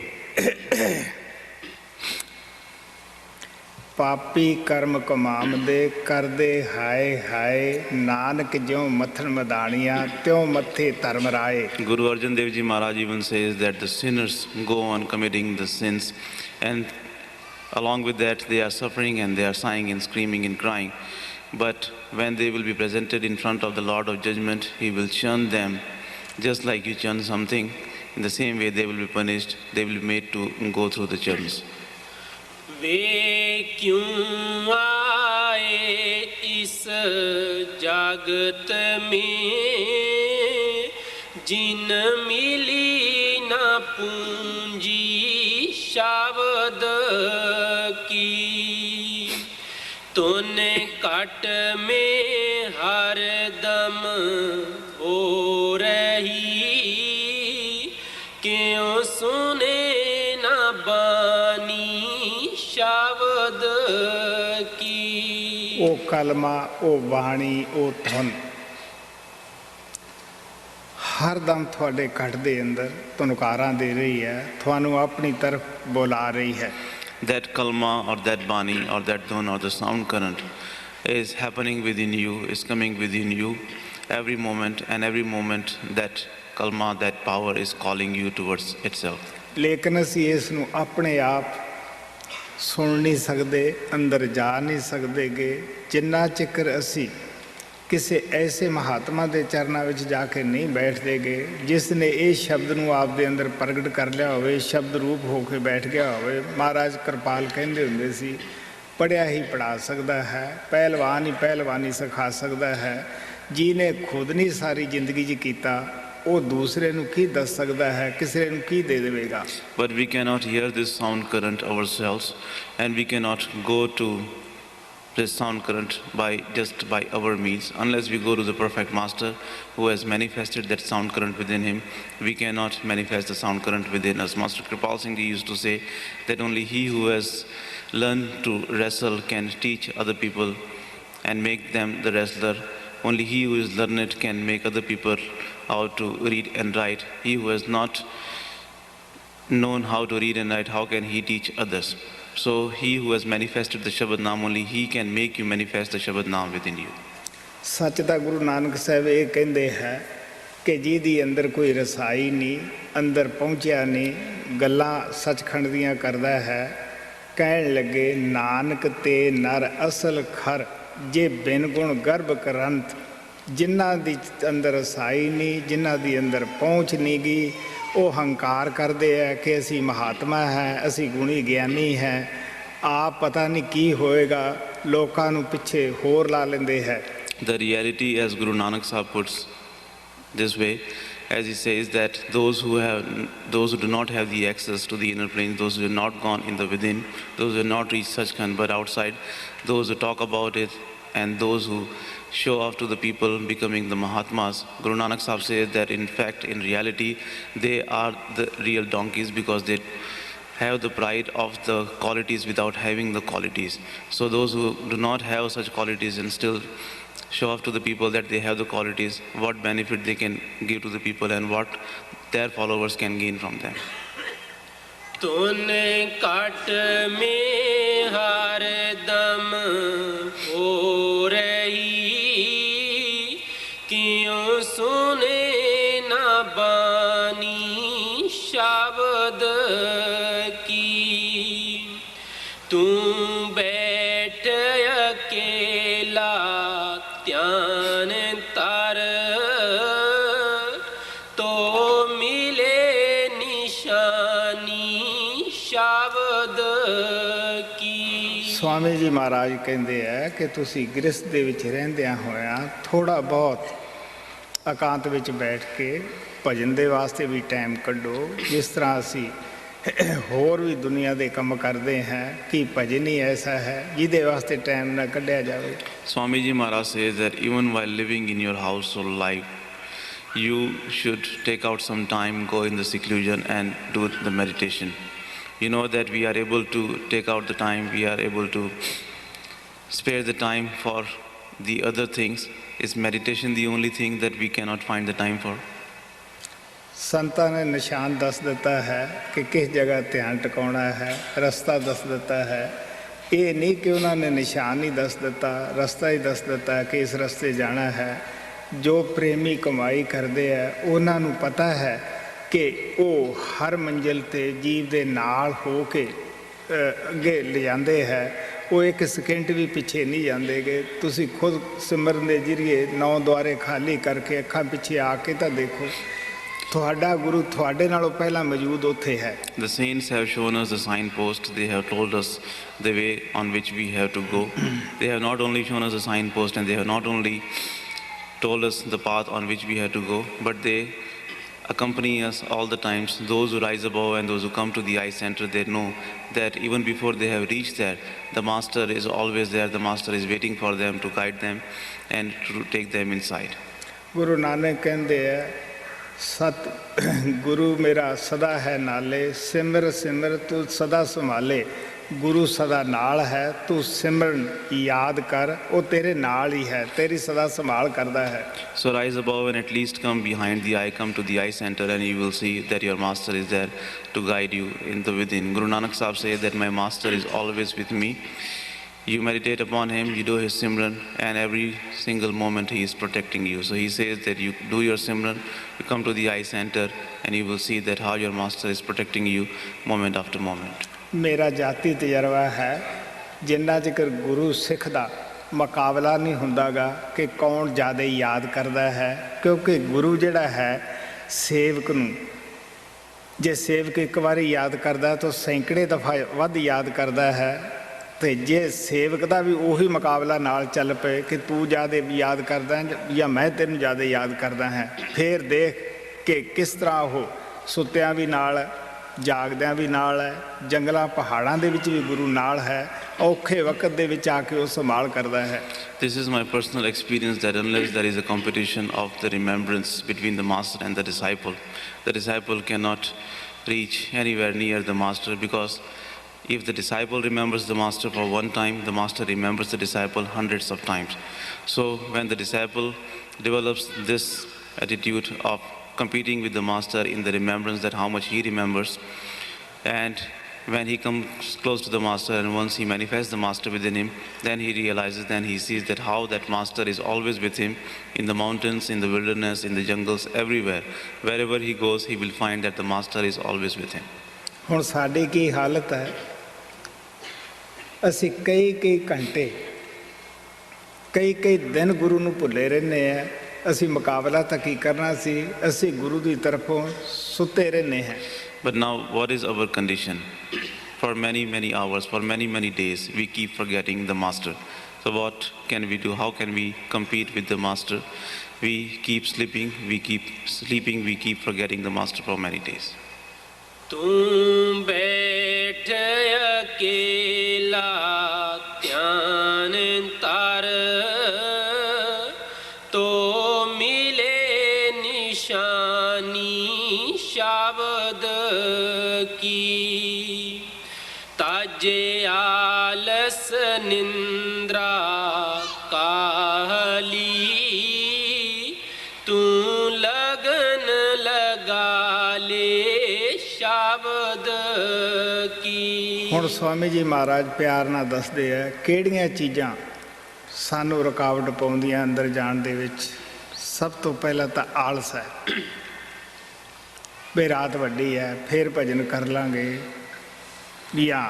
ਪਾਪੀ ਕਰਮ ਕਮਾਮਦੇ ਕਰਦੇ ਹਾਏ ਹਾਏ ਨਾਨਕ ਜਿਉਂ ਮੱਥਨ ਮਦਾਣੀਆਂ ਤਿਉਂ ਮੱਥੇ ਧਰਮ ਰਾਏ. Guru Arjan Dev Ji Maharaj even says that the sinners go on committing the sins, and along with that they are suffering and they are sighing and screaming and crying. But when they will be presented in front of the Lord of Judgment, He will churn them just like you churn something. In the same way they will be punished, they will be made to go through the churns. वे क्यों आए इस जगत में जिन मिली न पूंजी शब्द की तूने कट में हर दम हो रही क्यों सुने न बानी शब्द की. ਉਹ ਕਲਮਾ, ਉਹ ਬਾਣੀ, ਉਹ ਧੁਨ ਹਰ ਦਮ ਤੁਹਾਡੇ ਘਟ ਦੇ ਅੰਦਰ ਧੁਨਕਾਰਾਂ ਦੇ ਰਹੀ ਹੈ, ਤੁਹਾਨੂੰ ਆਪਣੀ ਤਰਫ ਬੁਲਾ ਰਹੀ ਹੈ. That kalma or that bani or that dhun or the sound current is happening within you, is coming within you every moment, and every moment that kalma, that power is calling you towards itself. ਲੇਕਿਨ ਅਸੀਂ ਇਸ ਨੂੰ ਆਪਣੇ ਆਪ ਸੁਣ ਨਹੀਂ ਸਕਦੇ, ਅੰਦਰ ਜਾ ਨਹੀਂ ਸਕਦੇ ਗੇ ਜਿੰਨਾ ਚਿਕਰ ਅਸੀਂ ਕਿਸੇ ਐਸੇ ਮਹਾਤਮਾ ਦੇ ਚਰਨਾਂ ਵਿੱਚ ਜਾ ਕੇ ਨਹੀਂ ਬੈਠਦੇ ਗੇ ਜਿਸ ਨੇ ਇਹ ਸ਼ਬਦ ਨੂੰ ਆਪ ਦੇ ਅੰਦਰ ਪ੍ਰਗਟ ਕਰ ਲਿਆ ਹੋਵੇ, ਸ਼ਬਦ ਰੂਪ ਹੋ ਕੇ ਬੈਠ ਗਿਆ ਹੋਵੇ. ਮਹਾਰਾਜ ਕਿਰਪਾਲ ਕਹਿੰਦੇ ਹੁੰਦੇ ਸੀ, ਪੜ੍ਹਿਆ ਹੀ ਪੜ੍ਹਾ ਸਕਦਾ ਹੈ, ਪਹਿਲਵਾਨ ਹੀ ਪਹਿਲਵਾਨੀ ਸਿਖਾ ਸਕਦਾ ਹੈ. ਜਿਹਨੇ ਖੁਦ ਨਹੀਂ ਸਾਰੀ ਜ਼ਿੰਦਗੀ 'ਚ ਕੀਤਾ ਉਹ ਦੂਸਰੇ ਨੂੰ ਕੀ ਦੱਸ ਸਕਦਾ ਹੈ, ਕਿਸੇ ਨੂੰ ਕੀ ਦੇ ਦੇਵੇਗਾ. But we cannot hear this sound current ourselves, and we cannot go to this sound current just by our means. Unless we go to the perfect master who has manifested that sound current within him, we cannot manifest the sound current within us. Master Kripal Singh Ji used to say that only he who has learned to wrestle can teach other people and make them the wrestler. Only he who is learned can make other people how to read and write. He who has not known how to read and write, how can he teach others? So he who has manifested the Shabad Naam, only he can make you manifest the Shabad Naam within you. ਸੱਚ ਤਾਂ ਗੁਰੂ ਨਾਨਕ ਸਾਹਿਬ ਇਹ ਕਹਿੰਦੇ ਹੈ ਕਿ ਜਿਹਦੀ ਅੰਦਰ ਕੋਈ ਰਸਾਈ ਨਹੀਂ, ਅੰਦਰ ਪਹੁੰਚਿਆ ਨਹੀਂ, ਗੱਲਾਂ ਸੱਚਖੰਡ ਦੀਆਂ ਕਰਦਾ ਹੈ. ਕਹਿਣ ਲੱਗੇ ਨਾਨਕ ਤੇ ਨਰ ਅਸਲ ਖਰ ਜੇ ਬਿਨ ਗੁਣ ਗਰਭ ਕਰੰਤ. ਜਿਨ੍ਹਾਂ ਦੀ ਅੰਦਰ ਰਸਾਈ ਨਹੀਂ, ਜਿਨ੍ਹਾਂ ਦੀ ਅੰਦਰ ਪਹੁੰਚ ਨਹੀਂ ਗਈ, ਉਹ ਹੰਕਾਰ ਕਰਦੇ ਹੈ ਕਿ ਅਸੀਂ ਮਹਾਤਮਾ ਹੈ, ਅਸੀਂ ਗੁਣੀ ਗਿਆਨੀ ਹੈ. ਆਪ ਪਤਾ ਨਹੀਂ ਕੀ ਹੋਏਗਾ, ਲੋਕਾਂ ਨੂੰ ਪਿੱਛੇ ਹੋਰ ਲਾ ਲੈਂਦੇ ਹੈ. The reality, as Guru Nanak Sahib puts this way, as he says that those who do not have the access to the inner planes, those who have not gone in the within, those who have not reached Sachkhand but outside, those who talk about it and those who show off to the people becoming the Mahatmas, Guru Nanak Sahib says that in fact, in reality, they are the real donkeys because they have the pride of the qualities without having the qualities. So those who do not have such qualities and still show off to the people that they have the qualities, what benefit they can give to the people and what their followers can gain from them. तूने काट में हर दम हो रही क्यों सुने न बानी शब्द की. तू बैठ अकेला ध्यान तर तो मिले निशानी शब्द की. ਸਵਾਮੀ ਜੀ ਮਹਾਰਾਜ ਕਹਿੰਦੇ ਹੈ ਕਿ ਤੁਸੀਂ ਗ੍ਰਸਥ ਦੇ ਵਿੱਚ ਰਹਿੰਦਿਆਂ ਹੋਇਆਂ ਥੋੜ੍ਹਾ ਬਹੁਤ ਇਕਾਂਤ ਵਿੱਚ ਬੈਠ ਕੇ ਭਜਨ ਦੇ ਵਾਸਤੇ ਵੀ ਟਾਈਮ ਕੱਢੋ. ਜਿਸ ਤਰ੍ਹਾਂ ਅਸੀਂ ਹੋਰ ਵੀ ਦੁਨੀਆ ਦੇ ਕੰਮ ਕਰਦੇ ਹਾਂ, ਕਿ ਭਜਨ ਹੀ ਐਸਾ ਹੈ ਜਿਹਦੇ ਵਾਸਤੇ ਟਾਈਮ ਨਾ ਕੱਢਿਆ ਜਾਵੇ. Swami Ji Maharaj says that even while living in your household life, you should take out some time, go in the seclusion and do the meditation. You know that we are able to take out the time, we are able to spare the time for the other things, Is meditation the only thing that we cannot find the time for? ਸੰਤਾਂ ਨੇ ਨਿਸ਼ਾਨ ਦੱਸ ਦਿੱਤਾ ਹੈ ਕਿ ਕਿਸ ਜਗ੍ਹਾ ਧਿਆਨ ਟਿਕਾਉਣਾ ਹੈ, ਰਸਤਾ ਦੱਸ ਦਿੱਤਾ ਹੈ। ਇਹ ਨਹੀਂ ਕਿ ਉਹਨਾਂ ਨੇ ਨਿਸ਼ਾਨ ਹੀ ਦੱਸ ਦਿੱਤਾ, ਰਸਤਾ ਹੀ ਦੱਸ ਦਿੱਤਾ ਕਿ ਇਸ ਰਸਤੇ ਜਾਣਾ ਹੈ। ਜੋ ਪ੍ਰੇਮੀ ਕਮਾਈ ਕਰਦੇ ਹੈ ਉਹਨਾਂ ਨੂੰ ਪਤਾ ਹੈ ਕਿ ਉਹ ਹਰ ਮੰਜ਼ਿਲ 'ਤੇ ਜੀਵ ਦੇ ਨਾਲ ਹੋ ਕੇ ਅੱਗੇ ਲਿਜਾਂਦੇ ਹੈ। ਉਹ ਇੱਕ ਸਕਿੰਟ ਵੀ ਪਿੱਛੇ ਨਹੀਂ ਜਾਂਦੇਗੇ। ਤੁਸੀਂ ਖੁਦ ਸਿਮਰਨ ਦੇ ਜ਼ਰੀਏ 9 ਦੁਆਰੇ ਖਾਲੀ ਕਰਕੇ ਅੱਖਾਂ ਪਿੱਛੇ ਆ ਕੇ ਤਾਂ ਦੇਖੋ, ਤੁਹਾਡਾ ਗੁਰੂ ਤੁਹਾਡੇ ਨਾਲੋਂ ਪਹਿਲਾਂ ਮੌਜੂਦ ਉੱਥੇ ਹੈ। The saints have shown us the signpost. They have told us the way on which we have to go. They have not only shown us the signpost, and they have not only told us the path on which we have to go, but they accompany us all the times. Those who rise above and those who come to the eye center, they know that even before they have reached there, the master is always there. The master is waiting for them to guide them and to take them inside. Guru Nanak ਕਹਿੰਦੇ ਹੈ, ਸਤ ਗੁਰੂ ਮੇਰਾ ਸਦਾ ਹੈ ਨਾਲੇ, ਸਿਮਰ ਸਿਮਰ ਤੂੰ ਸਦਾ ਸੰਭਾਲੇ। ਗੁਰੂ ਸਦਾ ਨਾਲ ਹੈ, ਤੂੰ ਸਿਮਰਨ ਯਾਦ ਕਰ, ਉਹ ਤੇਰੇ ਨਾਲ ਹੀ ਹੈ, ਤੇਰੀ ਸਦਾ ਸੰਭਾਲ ਕਰਦਾ ਹੈ। So rise above and at least come behind the eye, come to the eye center, and you will see that your master is there to guide you in the within. Guru Nanak Sahib says that my master is always with me. You meditate upon him, you do his Simran, and every single moment he is protecting you. So he says that you do your Simran, you come to the eye center, and you will see that how your master is protecting you moment after moment. ਮੇਰਾ ਜਾਤੀ ਤਜਰਬਾ ਹੈ, ਜਿੰਨਾ ਚਿਰ ਗੁਰੂ ਸਿੱਖ ਦਾ ਮੁਕਾਬਲਾ ਨਹੀਂ ਹੁੰਦਾਗਾ ਕਿ ਕੌਣ ਜ਼ਿਆਦਾ ਯਾਦ ਕਰਦਾ ਹੈ। ਕਿਉਂਕਿ ਗੁਰੂ ਜਿਹੜਾ ਹੈ ਸੇਵਕ ਨੂੰ, ਜੇ ਸੇਵਕ ਇੱਕ ਵਾਰੀ ਯਾਦ ਕਰਦਾ ਤਾਂ ਸੈਂਕੜੇ ਦਫਾ ਵੱਧ ਯਾਦ ਕਰਦਾ ਹੈ। ਅਤੇ ਜੇ ਸੇਵਕ ਦਾ ਵੀ ਉਹੀ ਮੁਕਾਬਲਾ ਨਾਲ ਚੱਲ ਪਏ ਕਿ ਤੂੰ ਜ਼ਿਆਦਾ ਯਾਦ ਕਰਦਾ ਜਾਂ ਮੈਂ ਤੈਨੂੰ ਜ਼ਿਆਦਾ ਯਾਦ ਕਰਦਾ ਹਾਂ, ਫਿਰ ਦੇਖ ਕਿ ਕਿਸ ਤਰ੍ਹਾਂ ਉਹ ਸੁੱਤਿਆਂ ਵੀ ਨਾਲ, ਜਾਗਦਿਆਂ ਵੀ ਨਾਲ ਹੈ, ਜੰਗਲਾਂ ਪਹਾੜਾਂ ਦੇ ਵਿੱਚ ਵੀ ਗੁਰੂ ਨਾਲ ਹੈ, ਔਖੇ ਵਕਤ ਦੇ ਵਿੱਚ ਆ ਕੇ ਉਹ ਸੰਭਾਲ ਕਰਦਾ ਹੈ। This is my personal experience that unless there is a competition of the remembrance between the master and the disciple cannot reach anywhere near the master, because if the disciple remembers the master for one time, the master remembers the disciple hundreds of times. So when the disciple develops this attitude of competing with the master in the remembrance, that how much he remembers, and when he comes close to the master and once he manifests the master within him, then he realizes, then he sees that how that master is always with him in the mountains, in the wilderness, in the jungles, everywhere. Wherever he goes, he will find that the master is always with him. ਹੁਣ ਸਾਡੀ ਕੀ ਹਾਲਤ ਹੈ, ਅਸੀਂ ਕਈ ਘੰਟੇ, ਕਈ ਦਿਨ ਗੁਰੂ ਨੂੰ ਭੁੱਲੇ ਰਹਿੰਦੇ ਹਾਂ। ਅਸੀਂ ਮੁਕਾਬਲਾ ਤਾਂ ਕੀ ਕਰਨਾ ਸੀ, ਅਸੀਂ ਗੁਰੂ ਦੀ ਤਰਫੋਂ ਸੁੱਤੇ ਰਹਿੰਦੇ ਹਾਂ। But now what is our condition? For many hours, for many days, we keep forgetting the master. So what can we do? How can we compete with the master? We keep sleeping, we keep forgetting the master for many days. ਤੂੰ ਬੈਠ ਅਕੇਲਾ ਧਿਆਨ ਧਰ, ਤੋ ਮਿਲੇ ਨਿਸ਼ਾਨੀ ਸ਼ਬਦ ਕੀ। ਤਾਜੇ ਆਲਸ ਨਿੰਦਰਾ ਕਾਹਲੀ, ਤੂੰ ਲਗਨ ਲਗਾ ਲੈ ਸ਼ਬਦ ਕੀ। ਹੁਣ ਸਵਾਮੀ ਜੀ ਮਹਾਰਾਜ ਪਿਆਰ ਨਾਲ ਦੱਸਦੇ ਆ ਕਿਹੜੀਆਂ ਚੀਜ਼ਾਂ ਸਾਨੂੰ ਰੁਕਾਵਟ ਪਾਉਂਦੀਆਂ ਅੰਦਰ ਜਾਣ ਦੇ ਵਿੱਚ। ਸਭ ਤੋਂ ਪਹਿਲਾਂ ਤਾਂ ਆਲਸ ਹੈ, ਵੀ ਰਾਤ ਵੱਡੀ ਹੈ ਫਿਰ ਭਜਨ ਕਰ ਲਾਂਗੇ, ਜਾਂ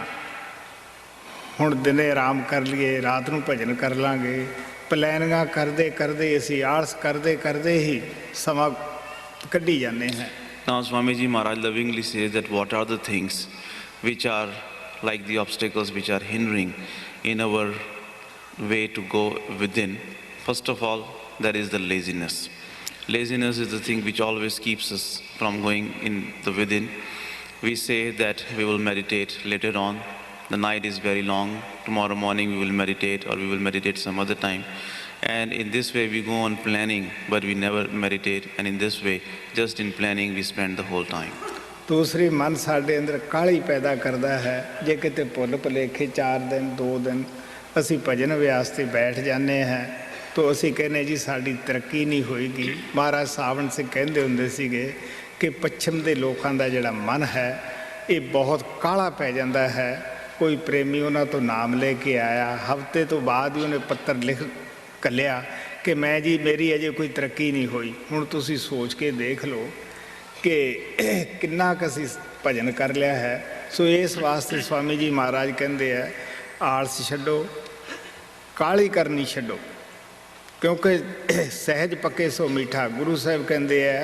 ਹੁਣ ਦਿਨੇ ਆਰਾਮ ਕਰ ਲਈਏ ਰਾਤ ਨੂੰ ਭਜਨ ਕਰ ਲਾਂਗੇ। ਪਲੈਨਿੰਗਾਂ ਕਰਦੇ ਅਸੀਂ ਆਲਸ ਕਰਦੇ ਹੀ ਸਮਾਂ ਕੱਢੀ ਜਾਂਦੇ ਹਾਂ। Now Swami Ji Maharaj lovingly says that what are the things which are like the obstacles which are hindering in our way to go within. First of all, there is the laziness. Laziness is the thing which always keeps us from going in the within. We say that we will meditate later on. The night is very long. Tomorrow morning we will meditate, or we will meditate some other time. And in this way we go on planning, but we never meditate. And in this way, just in planning, we spend the whole time. ਦੂਸਰੀ ਮਨ ਸਾਡੇ ਅੰਦਰ ਕਾਹਲੀ ਪੈਦਾ ਕਰਦਾ ਹੈ। ਜੇ ਕਿਤੇ ਭੁੱਲ ਭੁਲੇਖੇ 4 ਦਿਨ 2 ਦਿਨ ਅਸੀਂ ਭਜਨ ਅਭਿਆਸ 'ਤੇ ਬੈਠ ਜਾਂਦੇ ਹਾਂ, तो असी कहने जी साड़ी तरक्की नहीं होएगी। महाराज सावन सिंह कहते होंदे सीगे कि पश्चिम के लोगों का जिहड़ा मन है ये बहुत काला पै जाता है। कोई प्रेमी उन्होंने तो नाम लेके आया, हफ्ते तो बाद ही उन्हें पत्र लिख कलिया कि मैं जी मेरी अजे कोई तरक्की नहीं हुई। हुण तुसी सोच के देख लो कि किन्ना क असीं भजन कर लिया है। सो इस वास्ते स्वामी जी महाराज कहते हैं आलस छड्डो, काली करनी छड्डो, क्योंकि सहज पक्के सो मीठा। गुरु साहब कहते हैं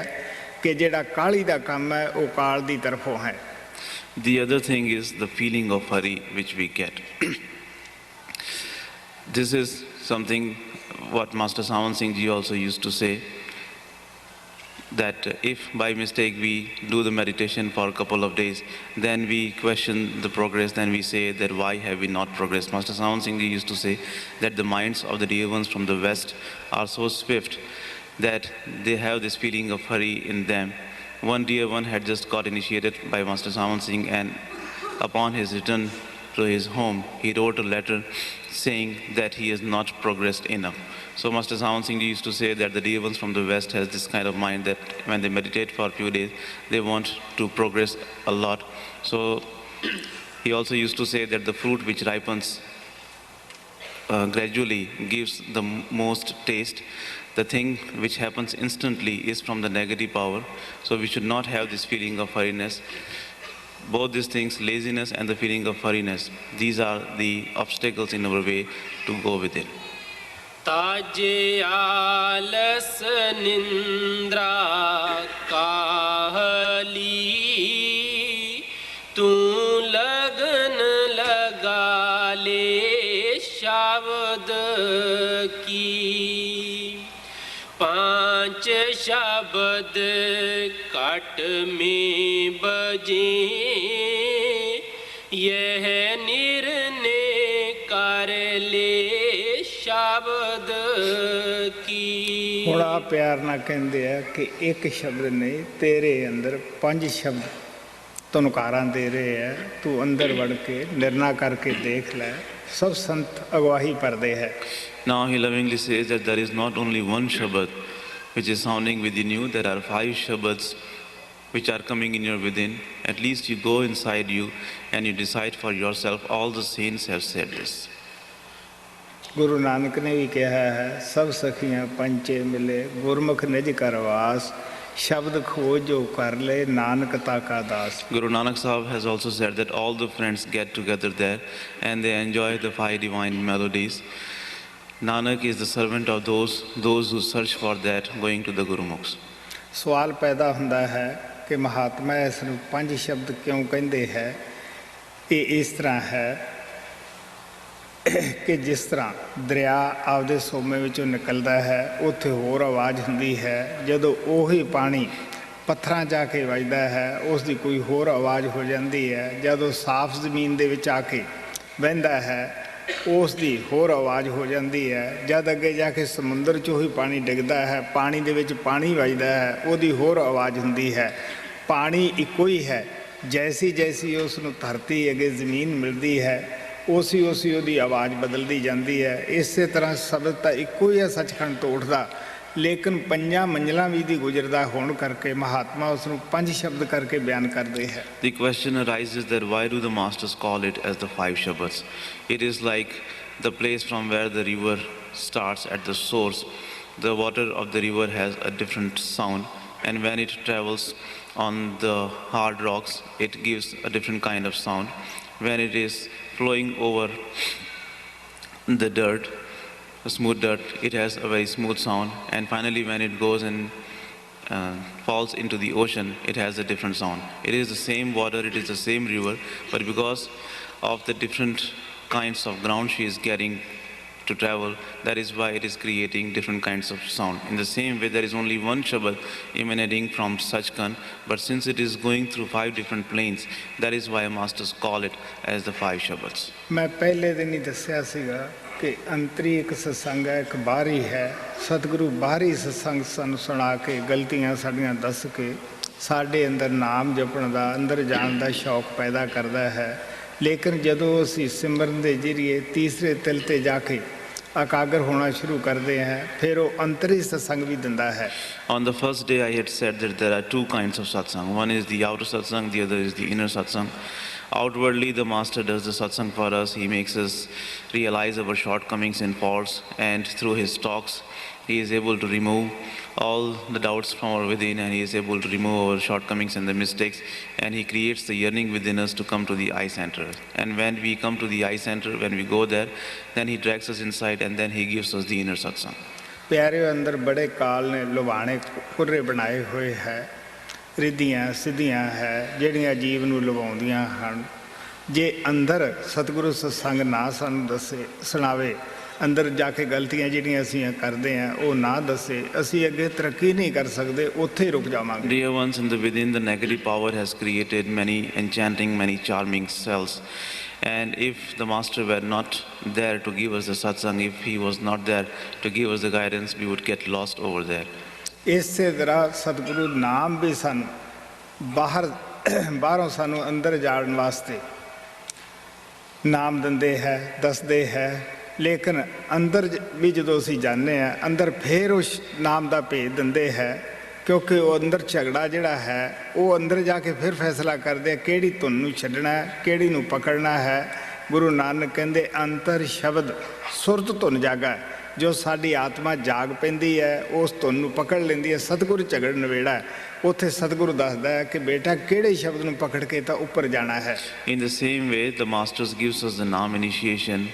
कि जिहड़ा काली दा काम है वो काल दी तरफों है। The other thing is the feeling of hurry which we get. This is something what Master Sawan Singh Ji also used to say, that if by mistake we do the meditation for a couple of days, then we question the progress, then we say that why have we not progressed. Master Sawan Singh Ji used to say that the minds of the dear ones from the West are so swift that they have this feeling of hurry in them. One dear one had just got initiated by Master Sawan Singh, and upon his return to his home, he wrote a letter saying that he has not progressed enough. So Master Sawan Singh Ji used to say that the dear ones from the West has this kind of mind that when they meditate for a few days, they want to progress a lot. So he also used to say that the fruit which ripens gradually gives the most taste. The thing which happens instantly is from the negative power. So we should not have this feeling of hurriness. Both these things, laziness and the feeling of hurriness, these are the obstacles in our way to go within. ताजे आलस निंद्रा काहली, तू लगन लगा ले शब्द की। पांच शब्द कट में बजे, यह निर्णय कर ले शब्द की। हुण आ प्यार ना कहते हैं कि एक शब्द नहीं, तेरे अंदर 5 शब्द तुनकारा दे रहे हैं, तू अंदर बढ़ के निर्णय करके देख ले। सब संत अगवाही परदे है। Now he lovingly says that there is not only one Shabad which is sounding within you, there are 5 Shabads which are coming in your within. At least you go inside you and you decide for yourself. All the saints have said this. Guru Nanak ने भी कहा है, सब सखियां पंचे मिले, गुरमुख निज कर वास, शब्द खोजो कर ले, नानक ताका दास. Guru Nanak Sahib has also said that all the friends get together there and they enjoy the 5 divine melodies. Nanak is the servant of those who search for that, going to the Gurumukhs. सवाल पैदा होता है कि महात्मा इस 5 शब्द क्यों कहते हैं। ये इस तरह है कि जिस तरह दरिया आपदे सोमे विचों निकलता है, उत्थे होर आवाज़ हुंदी है। जदों ओही पानी पत्थरां जाके वजदा है, उसकी कोई होर आवाज़ हो जाती है। जदों साफ ज़मीन दे विच आके बहिंदा है, उसकी होर आवाज़ हो जाती है। जद अगे जाके समुंदर चों ही पानी डिगदा है, पानी दे विच पानी वजदा है, उसकी होर आवाज़ हुंदी है। पानी इक्को ही है। जैसी जैसी उसनूं धरती अगे ज़मीन मिलती है, उसी उसी उसकी आवाज़ बदलती जाती है। इस तरह शब्द तो इक्को ही है सचखंड तो उठदा, लेकिन 5 मंजिलां भी दी गुजरदा होण करके महात्मा उसनूं 5 शब्द करके बयान करते हैं। The question arises that why do the masters call it as the 5 Shabads? It is like the place from where the river starts at the source. The water of the river has a different sound, and when it travels on the hard rocks, it gives a different kind of sound. When it is flowing over the dirt, the smooth dirt, it has a very smooth sound, and finally when it goes and falls into the ocean, it has a different sound. It is the same water, it is the same river, but because of the different kinds of ground she is getting to travel, that is why it is creating different kinds of sound. In the same way, there is only one Shabad emanating from Sachkhand, but since it is going through 5 different planes, that is why masters call it as the 5 Shabads. मैं पहले दिन ही दस्या सीगा कि अंतरी एक सत्संग है, एक बाहरी है। सतगुरु बाहरी सत्संग सानूं सुना के गलतियां साडियां दस के साडे अंदर नाम जपण दा, अंदर जाण दा शौक पैदा करदा है। लेकिन जदों असीं सिमरन दे जरिए तीसरे तिल ते जाके ਇਕਾਗਰ ਹੋਣਾ ਸ਼ੁਰੂ ਕਰਦੇ ਹੈ, ਫਿਰ ਉਹ ਅੰਤਰੀ ਸਤਸੰਗ ਵੀ ਦਿੰਦਾ ਹੈ। On the first day I had said that there are two kinds of satsang. One is the outer satsang, the other is the inner satsang. Outwardly the master does the satsang for us. He makes us realize our shortcomings and faults, and through his talks he is able to remove all the doubts from our within, and he is able to remove our shortcomings and the mistakes, and he creates the yearning within us to come to the eye center. And when we come to the eye center, when we go there, then he drags us inside, and then he gives us the inner satsang. ਪਿਆਰੇ ਅੰਦਰ ਬੜੇ ਕਾਲ ਨੇ ਲੁਭਾਣੇ ਕੁर्रे ਬਣਾਏ ਹੋਏ ਹੈ, ਰਿੱਧੀਆਂ ਸਿੱਧੀਆਂ ਹੈ ਜਿਹੜੀਆਂ ਜੀਵ ਨੂੰ ਲੁਭਾਉਂਦੀਆਂ ਹਨ। ਜੇ ਅੰਦਰ ਸਤਿਗੁਰੂ ਸਤਸੰਗ ਨਾ ਸਾਨੂੰ ਦੱਸੇ ਸੁਣਾਵੇ, ਅੰਦਰ ਜਾ ਕੇ ਗਲਤੀਆਂ ਜਿਹੜੀਆਂ ਅਸੀਂ ਕਰਦੇ ਹਾਂ ਉਹ ਨਾ ਦੱਸੇ, ਅਸੀਂ ਅੱਗੇ ਤਰੱਕੀ ਨਹੀਂ ਕਰ ਸਕਦੇ, ਉੱਥੇ ਹੀ ਰੁਕ ਜਾਵਾਂਗੇ। Dear ones, in the within, the negative power has created many enchanting, many charming cells. And if the master were not there to give us the satsang, if he was not there to give us the guidance, we would get lost over there. ਇਸੇ ਤਰ੍ਹਾਂ ਸਤਿਗੁਰੂ ਨਾਮ ਵੀ ਸਾਨੂੰ ਬਾਹਰੋਂ ਸਾਨੂੰ ਅੰਦਰ ਜਾਣ ਵਾਸਤੇ ਨਾਮ ਦਿੰਦੇ ਹੈ, ਦੱਸਦੇ ਹੈ, ਲੇਕਿਨ ਅੰਦਰ ਵੀ ਜਦੋਂ ਅਸੀਂ ਜਾਂਦੇ ਹਾਂ ਅੰਦਰ ਫਿਰ ਉਸ ਨਾਮ ਦਾ ਭੇਦ ਦਿੰਦੇ ਹੈ, ਕਿਉਂਕਿ ਉਹ ਅੰਦਰ ਝਗੜਾ ਜਿਹੜਾ ਹੈ ਉਹ ਅੰਦਰ ਜਾ ਕੇ ਫਿਰ ਫੈਸਲਾ ਕਰਦੇ ਕਿਹੜੀ ਧੁਨ ਨੂੰ ਛੱਡਣਾ ਹੈ, ਕਿਹੜੀ ਨੂੰ ਪਕੜਨਾ ਹੈ। ਗੁਰੂ ਨਾਨਕ ਕਹਿੰਦੇ ਅੰਤਰ ਸ਼ਬਦ ਸੁਰਤ ਧੁਨ ਜਾਗਾ, ਜੋ ਸਾਡੀ ਆਤਮਾ ਜਾਗ ਪੈਂਦੀ ਹੈ ਉਸ ਧੁਨ ਨੂੰ ਪਕੜ ਲੈਂਦੀ ਹੈ। ਸਤਿਗੁਰੂ ਝਗੜ ਨਵੇੜਾ ਹੈ, ਉੱਥੇ ਸਤਿਗੁਰੂ ਦੱਸਦਾ ਹੈ ਕਿ ਬੇਟਾ ਕਿਹੜੇ ਸ਼ਬਦ ਨੂੰ ਪਕੜ ਕੇ ਤਾਂ ਉੱਪਰ ਜਾਣਾ ਹੈ। In the same way, the masters gives us the naam initiation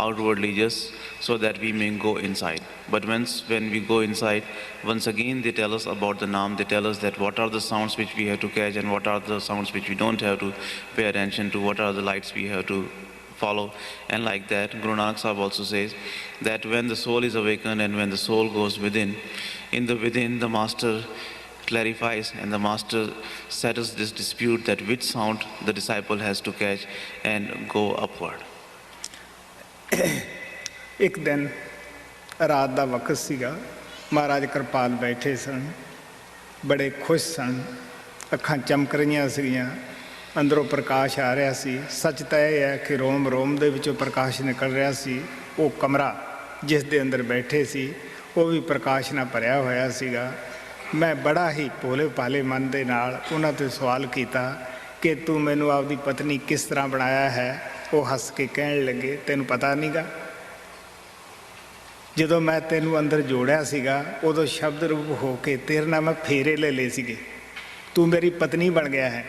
outwardly just so that we may go inside. But when we go inside, once again they tell us about the naam. They tell us that what are the sounds which we have to catch and what are the sounds which we don't have to pay attention to, what are the lights we have to follow. And like that, Guru Nanak Sahib also says that when the soul is awakened and when the soul goes within, in the within the master clarifies and the master settles this dispute that which sound the disciple has to catch and go upward. ਇੱਕ ਦਿਨ ਰਾਤ ਦਾ ਵਕਤ ਸੀਗਾ, ਮਹਾਰਾਜ ਕਿਰਪਾਲ ਬੈਠੇ ਸਨ, ਬੜੇ ਖੁਸ਼ ਸਨ, ਅੱਖਾਂ ਚਮਕ ਰਹੀਆਂ ਸੀਗੀਆਂ, ਅੰਦਰੋਂ ਪ੍ਰਕਾਸ਼ ਆ ਰਿਹਾ ਸੀ। ਸੱਚ ਤਾਂ ਇਹ ਹੈ ਕਿ ਰੋਮ ਰੋਮ ਦੇ ਵਿੱਚੋਂ ਪ੍ਰਕਾਸ਼ ਨਿਕਲ ਰਿਹਾ ਸੀ। ਉਹ ਕਮਰਾ ਜਿਸ ਦੇ ਅੰਦਰ ਬੈਠੇ ਸੀ ਉਹ ਵੀ ਪ੍ਰਕਾਸ਼ ਨਾਲ ਭਰਿਆ ਹੋਇਆ ਸੀਗਾ। ਮੈਂ ਬੜਾ ਹੀ ਭੋਲੇ ਭਾਲੇ ਮਨ ਦੇ ਨਾਲ ਉਹਨਾਂ ਤੋਂ ਸਵਾਲ ਕੀਤਾ ਕਿ ਤੂੰ ਮੈਨੂੰ ਆਪਦੀ ਪਤਨੀ ਕਿਸ ਤਰ੍ਹਾਂ ਬਣਾਇਆ ਹੈ। ਉਹ ਹੱਸ ਕੇ ਕਹਿਣ ਲੱਗੇ ਤੈਨੂੰ ਪਤਾ ਨਹੀਂਗਾ, ਜਦੋਂ ਮੈਂ ਤੈਨੂੰ ਅੰਦਰ ਜੋੜਿਆ ਸੀਗਾ ਉਦੋਂ ਸ਼ਬਦ ਰੂਪ ਹੋ ਕੇ ਤੇਰੇ ਨਾਲ ਮੈਂ ਫੇਰੇ ਲੈ ਲਏ ਸੀਗੇ, ਤੂੰ ਮੇਰੀ ਪਤਨੀ ਬਣ ਗਿਆ ਹੈ।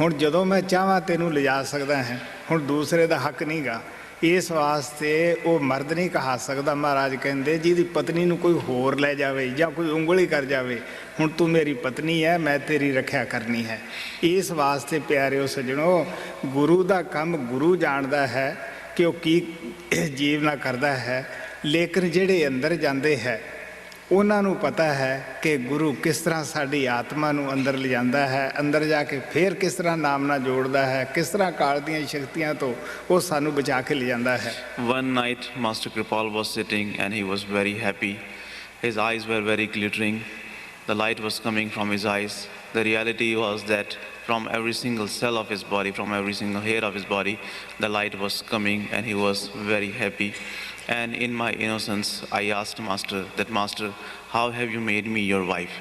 ਹੁਣ ਜਦੋਂ ਮੈਂ ਚਾਹਾਂ ਤੈਨੂੰ ਲਿਜਾ ਸਕਦਾ ਹੈ, ਹੁਣ ਦੂਸਰੇ ਦਾ ਹੱਕ ਨਹੀਂਗਾ। ਇਸ ਵਾਸਤੇ ਉਹ ਮਰਦ ਨਹੀਂ ਕਹਾ ਸਕਦਾ। ਮਹਾਰਾਜ ਕਹਿੰਦੇ ਜਿਹਦੀ ਪਤਨੀ ਨੂੰ ਕੋਈ ਹੋਰ ਲੈ ਜਾਵੇ ਜਾਂ ਕੋਈ ਉਂਗਲੀ ਕਰ ਜਾਵੇ, ਹੁਣ ਤੂੰ ਮੇਰੀ ਪਤਨੀ ਹੈ, ਮੈਂ ਤੇਰੀ ਰੱਖਿਆ ਕਰਨੀ ਹੈ। ਇਸ ਵਾਸਤੇ ਪਿਆਰਿਓ ਸੱਜਣੋ, ਗੁਰੂ ਦਾ ਕੰਮ ਗੁਰੂ ਜਾਣਦਾ ਹੈ ਕਿ ਉਹ ਕੀ ਜੀਵ ਨਾਲ ਕਰਦਾ ਹੈ, ਲੇਕਿਨ ਜਿਹੜੇ ਅੰਦਰ ਜਾਂਦੇ ਹੈ ਉਹਨਾਂ ਨੂੰ ਪਤਾ ਹੈ ਕਿ ਗੁਰੂ ਕਿਸ ਤਰ੍ਹਾਂ ਸਾਡੀ ਆਤਮਾ ਨੂੰ ਅੰਦਰ ਲਿਜਾਂਦਾ ਹੈ, ਅੰਦਰ ਜਾ ਕੇ ਫਿਰ ਕਿਸ ਤਰ੍ਹਾਂ ਨਾਮ ਨਾਲ ਜੋੜਦਾ ਹੈ, ਕਿਸ ਤਰ੍ਹਾਂ ਕਾਲ ਦੀਆਂ ਸ਼ਕਤੀਆਂ ਤੋਂ ਉਹ ਸਾਨੂੰ ਬਚਾ ਕੇ ਲਿਜਾਂਦਾ ਹੈ। One night Master Kripal was sitting and he was very happy. His eyes were very glittering. The light was coming from his eyes. The reality was that from every single cell of his body, from every single hair of his body, the light was coming and he was very happy. And in my innocence, I asked Master that, Master, how have you made me your wife?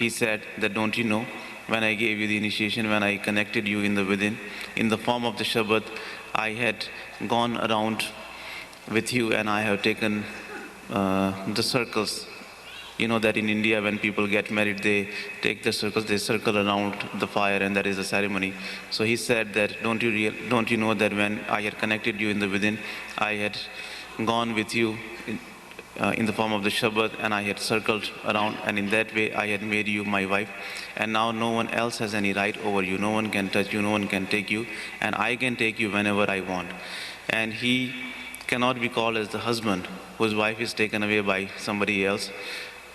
He said that, don't you know, when I gave you the initiation, when I connected you in the within, in the form of the Shabad, I had gone around with you and I have taken the circles. You know that in India when people get married, they take the circles, they circle around the fire, and that is the ceremony. So he said that, don't you know that when I had connected you in the within, I had gone with you in the form of the Shabad and I had circled around, and in that way I had made you my wife, and now no one else has any right over you. No one can touch you, no one can take you, and I can take you whenever I want. And he cannot be called as the husband whose wife is taken away by somebody else.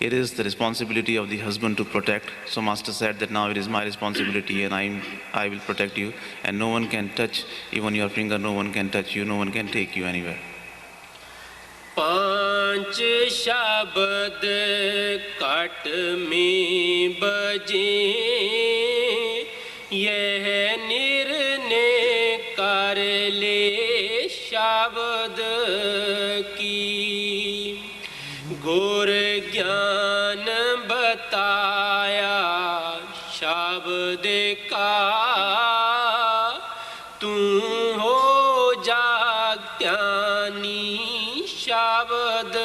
It is the responsibility of the husband to protect. So Master said that now it is my responsibility and I will protect you, and no one can touch even your finger, no one can touch you, no one can take you anywhere. पांच शब्द cut में बजे, यह निर्णय कर ले शब्द की। ਗੁਰ ਗਿਆਨ ਬਤਾਇਆ ਸ਼ਬਦ ਕਾ ਤੂੰ ਹੋ ਜਾਗ ਧਿਆਨੀ ਸ਼ਬਦ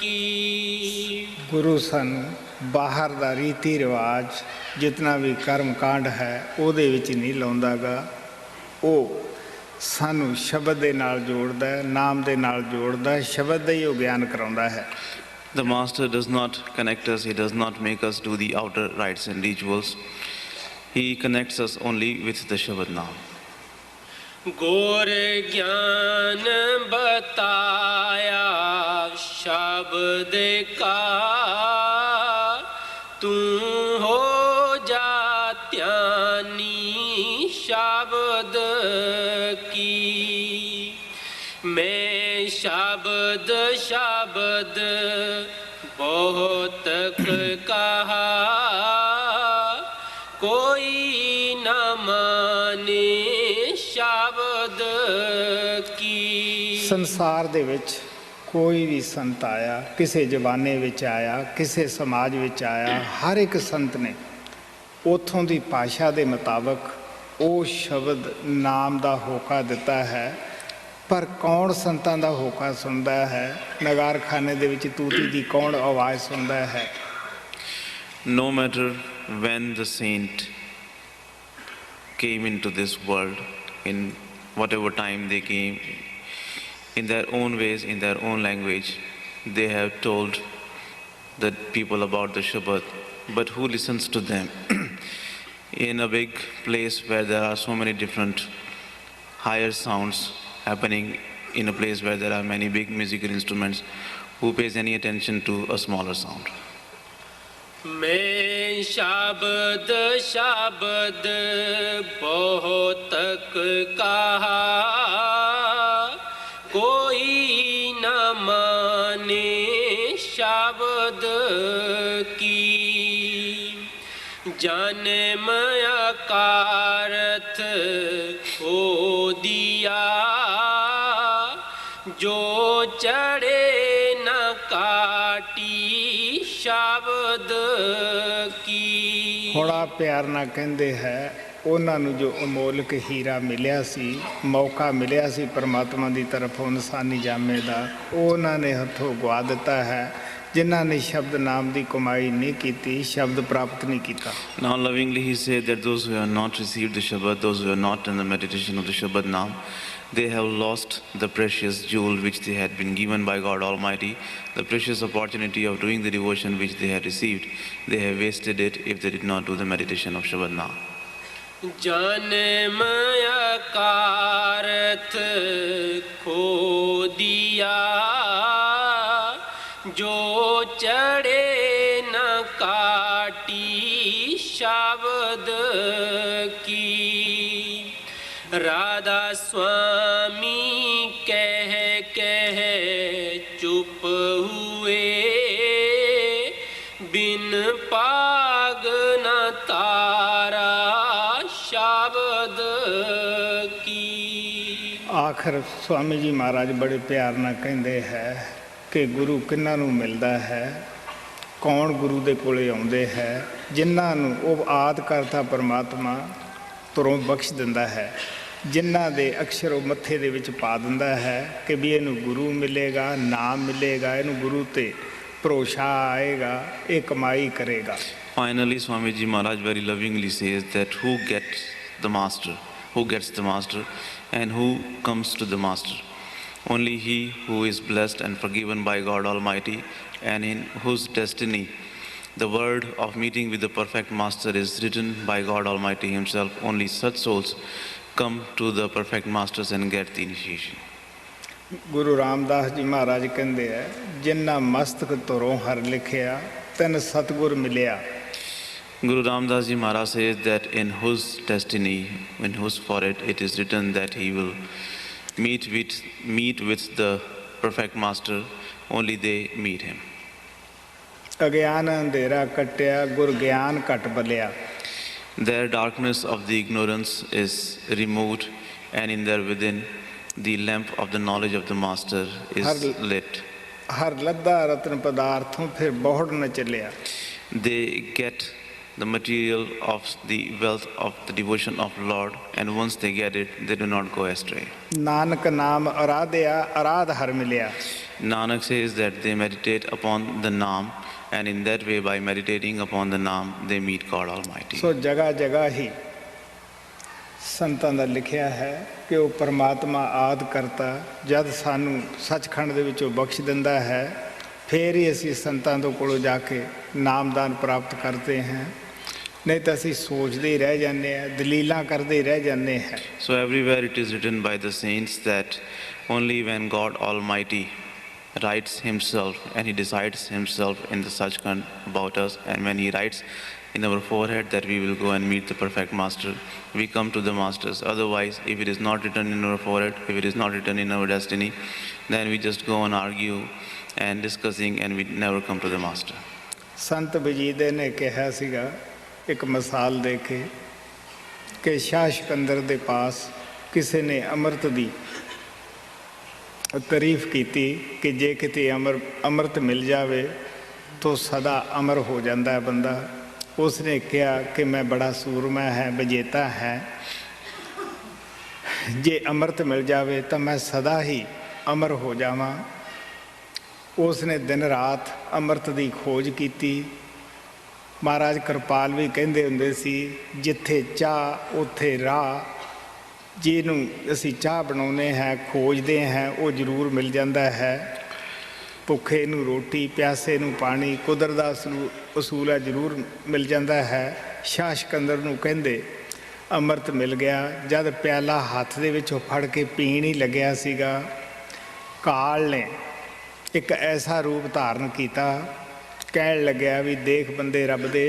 ਕੀ। ਗੁਰੂ ਸਾਨੂੰ ਬਾਹਰ ਦਾ ਰੀਤੀ ਰਿਵਾਜ ਜਿਤਨਾ ਵੀ ਕਰਮ ਕਾਂਡ ਹੈ ਉਹਦੇ ਵਿੱਚ ਨਹੀਂ ਲਾਉਂਦਾ ਗਾ, ਉਹ ਸਾਨੂੰ ਸ਼ਬਦ ਦੇ ਨਾਲ ਜੋੜਦਾ ਹੈ, ਨਾਮ ਦੇ ਨਾਲ ਜੋੜਦਾ ਹੈ, ਸ਼ਬਦ ਦਾ ਹੀ ਉਹ ਗਿਆਨ ਕਰਾਉਂਦਾ ਹੈ। The Master does not connect us, he does not make us do the outer rites and rituals. He connects us only with the Shabad Naam. ਗੁਰ ਗਿਆਨ ਬਤਾਇਆ ਸ਼ਬਦ ਕਾ ਤੂੰ ਹੋ ਜਾ ਧਿਆਨੀ ਸ਼ਬਦ ਕੀ। ਮੈਂ ਸ਼ਬਦ ਸ਼ਬਦ ਬਹੁਤ ਕਹਾ ਕੋਈ ਨਾ ਮਾਨੇ ਸ਼ਬਦ ਕੀ। ਸੰਸਾਰ ਦੇ ਵਿੱਚ ਕੋਈ ਵੀ ਸੰਤ ਆਇਆ, ਕਿਸੇ ਜ਼ਮਾਨੇ ਵਿੱਚ ਆਇਆ, ਕਿਸੇ ਸਮਾਜ ਵਿੱਚ ਆਇਆ, ਹਰ ਇੱਕ ਸੰਤ ਨੇ ਉੱਥੋਂ ਦੀ ਭਾਸ਼ਾ ਦੇ ਮੁਤਾਬਕ ਉਹ ਸ਼ਬਦ ਨਾਮ ਦਾ ਹੋਕਾ ਦਿੱਤਾ ਹੈ। ਪਰ ਕੌਣ ਸੰਤਾਂ ਦਾ ਹੋਕਾ ਸੁਣਦਾ ਹੈ? ਨਗਾਰਖਾਨੇ ਦੇ ਵਿੱਚ ਤੂਤੀ ਦੀ ਕੌਣ ਆਵਾਜ਼ ਸੁਣਦਾ ਹੈ? No matter when the saint came into this world, in whatever time they came, in their own ways, in their own language, they have told the people about the Shabad, but who listens to them? In a big place where there are so many different higher sounds happening, in a place where there are many big musical instruments, who pays any attention to a smaller sound? मैं शब्द शब्द बहुत कहा कोई न माने शब्द की। जन्म अकारथ हो दिया जो चढ़े न काटी शब्द की। ਬੜਾ ਪਿਆਰ ਨਾਲ ਕਹਿੰਦੇ ਹੈ ਉਹਨਾਂ ਨੂੰ ਜੋ ਅਮੋਲਕ ਹੀਰਾ ਮਿਲਿਆ ਸੀ, ਮੌਕਾ ਮਿਲਿਆ ਸੀ ਪਰਮਾਤਮਾ ਦੀ ਤਰਫੋਂ ਇਨਸਾਨੀ ਜਾਮੇ ਦਾ, ਉਹ ਉਹਨਾਂ ਨੇ ਹੱਥੋਂ ਗਵਾ ਦਿੱਤਾ ਹੈ ਜਿਨ੍ਹਾਂ ਨੇ ਸ਼ਬਦ ਨਾਮ ਦੀ ਕਮਾਈ ਨਹੀਂ ਕੀਤੀ, ਸ਼ਬਦ ਪ੍ਰਾਪਤ ਨਹੀਂ ਕੀਤਾ। Now lovingly he said that those who have not received the Shabad, those who have not done the meditation of the Shabad Naam, they have lost the precious jewel which they had been given by God Almighty, the precious opportunity of doing the devotion which they had received. They have wasted it if they did not do the meditation of Shabad Naam. जन्म अकारथ खो दिया जो चढ़े न काटी शब्द की। राधा स्वामी कह चुप हुए बिन पाग न तारा शब्द की। ਆਖਰ ਸਵਾਮੀ ਜੀ ਮਹਾਰਾਜ ਬੜੇ ਪਿਆਰ ਨਾਲ ਕਹਿੰਦੇ ਹੈ ਕਿ ਗੁਰੂ ਕਿਹਨਾਂ ਨੂੰ ਮਿਲਦਾ ਹੈ, ਕੌਣ ਗੁਰੂ ਦੇ ਕੋਲੇ ਆਉਂਦੇ ਹੈ, ਜਿਨ੍ਹਾਂ ਨੂੰ ਉਹ ਆਦ ਕਰਤਾ ਪਰਮਾਤਮਾ ਤੁਰੋਂ ਬਖਸ਼ ਦਿੰਦਾ ਹੈ, ਜਿਨ੍ਹਾਂ ਦੇ ਅਕਸ਼ਰ ਉਹ ਮੱਥੇ ਦੇ ਵਿੱਚ ਪਾ ਦਿੰਦਾ ਹੈ ਕਿ ਵੀ ਇਹਨੂੰ ਗੁਰੂ ਮਿਲੇਗਾ, ਨਾਮ ਮਿਲੇਗਾ, ਇਹਨੂੰ ਗੁਰੂ ਤੇ ਭਰੋਸਾ ਆਏਗਾ, ਇਹ ਕਮਾਈ ਕਰੇਗਾ। Finally, Swamiji Maharaj very lovingly says that who gets the master and who comes to the master? Only he who is blessed and forgiven by God Almighty and in whose destiny the word of meeting with the perfect master is written by God Almighty himself. Only such souls come to the perfect masters and get the initiation. Guru Ramdas ji ਮਹਾਰਾਜ ਕਹਿੰਦੇ ਹੈ ਜਿਨ੍ਹਾਂ ਮਸਤਕ ਤੁਰੋਂ ਹਰ ਲਿਖਿਆ ਤੈਨ ਸਤਿਗੁਰ ਮਿਲਿਆ। Guru Ramdas Ji Maharaj says that in whose destiny, in whose forehead it is written that he will meet with the perfect master, only they meet him. ਅਗਿਆਨ ਅੰਧੇਰਾ ਕਟਿਆ ਗੁਰ ਗਿਆਨ ਘਟ ਬਲਿਆ। Their darkness of the ignorance is removed, and in their within the lamp of the knowledge of the master is lit. ਹਰ ਲੱਦਾ ਰਤਨ ਪਦਾਰਥੋਂ ਫਿਰ ਬਹੁੜ ਨ ਚੱਲਿਆ। They get the material of the wealth of the devotion of Lord, and once they get it, they do not go astray. Nanak ਨਾਮ ਅਰਾਧਿਆ ਅਰਾਧ ਹਰ ਮਿਲਿਆ। Nanak says that they meditate upon the Naam, and in that way, by meditating upon the Naam, they meet God Almighty. ਸੋ ਜਗ੍ਹਾ ਜਗ੍ਹਾ ਹੀ ਸੰਤਾਂ ਦਾ ਲਿਖਿਆ ਹੈ ਕਿ ਉਹ ਪਰਮਾਤਮਾ ਆਦਿ ਕਰਤਾ ਜਦ ਸਾਨੂੰ ਸੱਚਖੰਡ ਦੇ ਵਿੱਚੋਂ ਬਖਸ਼ ਦਿੰਦਾ ਹੈ, ਫਿਰ ਹੀ ਅਸੀਂ ਸੰਤਾਂ ਦੇ ਕੋਲੋਂ ਜਾ ਕੇ ਨਾਮਦਾਨ ਪ੍ਰਾਪਤ ਕਰਦੇ ਹਾਂ। ਨਹੀਂ ਤਾਂ ਅਸੀਂ ਸੋਚਦੇ ਹੀ ਰਹਿ ਜਾਂਦੇ ਹਾਂ, ਦਲੀਲਾਂ ਕਰਦੇ ਹੀ ਰਹਿ ਜਾਂਦੇ ਹਾਂ। So everywhere it is written by the saints that only when God Almighty writes himself and he decides himself in the Sachkhand about us, and when he writes in our forehead that we will go and meet the perfect master, we come to the masters. Otherwise, if it is not written in our forehead, if it is not written in our destiny, then we just go on argue and discussing, and we never come to the master. ਸੰਤ ਬਜੀਦੇ ਨੇ ਕਿਹਾ ਸੀਗਾ ਇੱਕ ਮਿਸਾਲ ਦੇ ਕੇ ਕਿ ਸ਼ਾਹ ਸਿਕੰਦਰ ਦੇ ਪਾਸ ਕਿਸੇ ਨੇ ਅੰਮ੍ਰਿਤ ਦੀ ਤਾਰੀਫ ਕੀਤੀ ਕਿ ਜੇ ਕਿਤੇ ਅੰਮ੍ਰਿਤ ਮਿਲ ਜਾਵੇ ਤਾਂ ਸਦਾ ਅਮਰ ਹੋ ਜਾਂਦਾ ਹੈ ਬੰਦਾ। ਉਸਨੇ ਕਿਹਾ ਕਿ ਮੈਂ ਬੜਾ ਸੂਰਮਾ ਹੈ, ਵਿਜੇਤਾ ਹੈ, ਜੇ ਅੰਮ੍ਰਿਤ ਮਿਲ ਜਾਵੇ ਤਾਂ ਮੈਂ ਸਦਾ ਹੀ ਅਮਰ ਹੋ ਜਾਵਾਂ। ਉਸਨੇ ਦਿਨ ਰਾਤ ਅੰਮ੍ਰਿਤ ਦੀ ਖੋਜ ਕੀਤੀ। ਮਹਾਰਾਜ ਕਿਰਪਾਲ ਵੀ ਕਹਿੰਦੇ ਹੁੰਦੇ ਸੀ, ਜਿੱਥੇ ਚਾਹ ਉੱਥੇ ਰਾਹ। ਜਿਹਨੂੰ ਅਸੀਂ ਚਾਹ ਬਣਾਉਂਦੇ ਹਾਂ, ਖੋਜਦੇ ਹਾਂ, ਉਹ ਜ਼ਰੂਰ ਮਿਲ ਜਾਂਦਾ ਹੈ। ਭੁੱਖੇ ਨੂੰ ਰੋਟੀ, ਪਿਆਸੇ ਨੂੰ ਪਾਣੀ, ਕੁਦਰਤ ਦਾ ਅਸੂਲ ਹੈ, ਜ਼ਰੂਰ ਮਿਲ ਜਾਂਦਾ ਹੈ। ਸ਼ਾਹ ਸਿਕੰਦਰ ਨੂੰ ਕਹਿੰਦੇ ਅੰਮ੍ਰਿਤ ਮਿਲ ਗਿਆ। ਜਦ ਪਿਆਲਾ ਹੱਥ ਦੇ ਵਿੱਚੋਂ ਫੜ ਕੇ ਪੀਣ ਹੀ ਲੱਗਿਆ ਸੀਗਾ, ਕਾਲ ਨੇ ਇੱਕ ਐਸਾ ਰੂਪ ਧਾਰਨ ਕੀਤਾ, ਕਹਿਣ ਲੱਗਿਆ ਵੀ ਦੇਖ ਬੰਦੇ ਰੱਬ ਦੇ,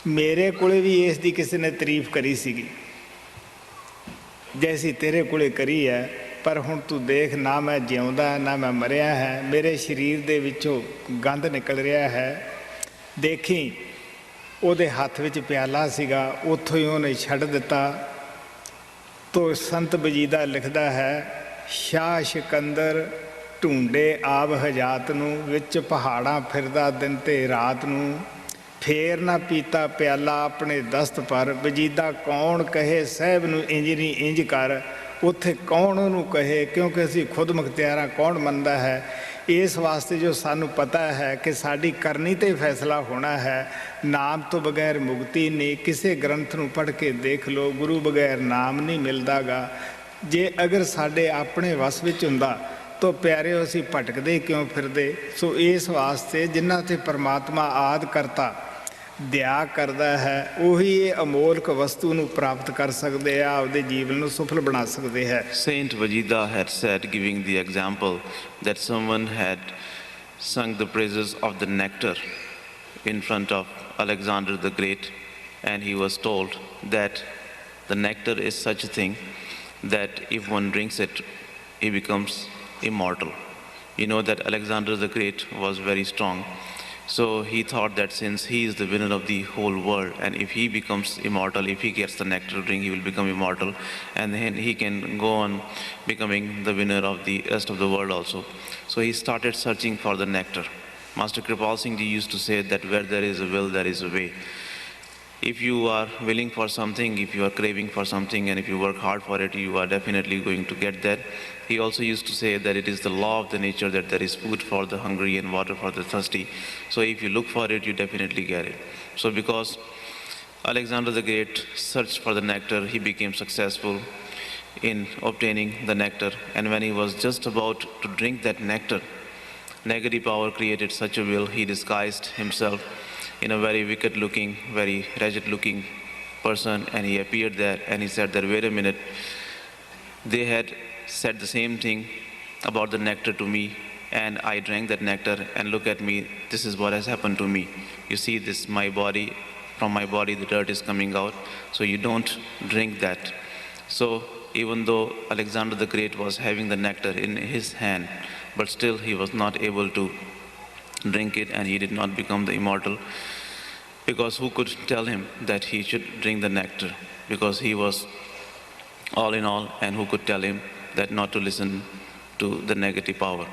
ਮੇਰੇ ਕੋਲੇ ਵੀ ਇਸ ਦੀ ਕਿਸੇ ਨੇ ਤਾਰੀਫ ਕਰੀ ਸੀਗੀ ਜੈਸੀ ਤੇਰੇ ਕੋਲੇ ਕਰੀ ਹੈ, ਪਰ ਹੁਣ ਤੂੰ ਦੇਖ ਨਾ ਮੈਂ ਜਿਉਂਦਾ ਨਾ ਮੈਂ ਮਰਿਆ ਹੈ, ਮੇਰੇ ਸਰੀਰ ਦੇ ਵਿੱਚੋਂ ਗੰਧ ਨਿਕਲ ਰਿਹਾ ਹੈ। ਦੇਖੀ ਉਹਦੇ ਹੱਥ ਵਿੱਚ ਪਿਆਲਾ ਸੀਗਾ, ਉੱਥੋਂ ਹੀ ਉਹਨੇ ਛੱਡ ਦਿੱਤਾ। ਤੋ ਸੰਤ ਬਜੀਦਾ ਲਿਖਦਾ ਹੈ, ਸ਼ਾਹ ਸਿਕੰਦਰ ਢੂੰਡੇ ਆਬ ਹਜਾਤ ਨੂੰ, ਵਿੱਚ ਪਹਾੜਾਂ ਫਿਰਦਾ ਦਿਨ ਤੇ ਰਾਤ ਨੂੰ, ਫੇਰ ਨਾ ਪੀਤਾ ਪਿਆਲਾ ਆਪਣੇ ਦਸਤ ਪਰ, ਬਜੀਦਾ ਕੌਣ ਕਹੇ ਸਾਹਿਬ ਨੂੰ ਇੰਜ ਨਹੀਂ ਇੰਜ ਕਰ। ਉੱਥੇ ਕੌਣ ਉਹਨੂੰ ਕਹੇ, ਕਿਉਂਕਿ ਅਸੀਂ ਖੁਦ ਮੁਖਤਿਆਰਾਂ, ਕੌਣ ਮੰਨਦਾ ਹੈ। ਇਸ ਵਾਸਤੇ ਜੋ ਸਾਨੂੰ ਪਤਾ ਹੈ ਕਿ ਸਾਡੀ ਕਰਨੀ 'ਤੇ ਫੈਸਲਾ ਹੋਣਾ ਹੈ। ਨਾਮ ਤੋਂ ਬਗੈਰ ਮੁਕਤੀ ਨਹੀਂ। ਕਿਸੇ ਗ੍ਰੰਥ ਨੂੰ ਪੜ੍ਹ ਕੇ ਦੇਖ ਲਓ, ਗੁਰੂ ਬਗੈਰ ਨਾਮ ਨਹੀਂ ਮਿਲਦਾ ਗਾ। ਜੇ ਅਗਰ ਸਾਡੇ ਆਪਣੇ ਵਸ ਵਿੱਚ ਹੁੰਦਾ ਤਾਂ ਪਿਆਰਿਓ ਅਸੀਂ ਭਟਕਦੇ ਕਿਉਂ ਫਿਰਦੇ। ਸੋ ਇਸ ਵਾਸਤੇ ਜਿਨ੍ਹਾਂ 'ਤੇ ਪਰਮਾਤਮਾ ਆਦਿ ਕਰਤਾ ਦਇਆ ਕਰਦਾ ਹੈ, ਉਹੀ ਇਹ ਅਮੋਲਕ ਵਸਤੂ ਨੂੰ ਪ੍ਰਾਪਤ ਕਰ ਸਕਦੇ ਆ, ਆਪਦੇ ਜੀਵਨ ਨੂੰ ਸਫਲ ਬਣਾ ਸਕਦੇ ਹੈ। Saint Vajida had said, giving the example, that someone had sung the praises of the nectar in front of Alexander the Great, and he was told that the nectar is such a thing that if one drinks it, he becomes immortal. You know that Alexander the Great was very strong. So he thought that since he is the winner of the whole world, and if he becomes immortal, if he gets the nectar drink, he will become immortal, and then he can go on becoming the winner of the rest of the world also. So he started searching for the nectar. Master Kripal Singh Ji used to say that where there is a will, there is a way. If you are willing for something, if you are craving for something, and if you work hard for it, you are definitely going to get that. He also used to say that it is the law of the nature that there is food for the hungry and water for the thirsty. So if you look for it, you definitely get it. So because Alexander the Great searched for the nectar, he became successful in obtaining the nectar. And when he was just about to drink that nectar, negative power created such a will, he disguised himself in a very wicked looking, very wretched looking person, and he appeared there and he said that, wait a minute, they had said the same thing about the nectar to me, and I drank that nectar, and look at me, this is what has happened to me. You see this, my body, from my body the dirt is coming out, so you don't drink that. So even though Alexander the Great was having the nectar in his hand, but still he was not able to drink it, and he did not become the immortal, because who could tell him that he should drink the nectar, because he was all in all, and who could tell him that not to listen to the negative power.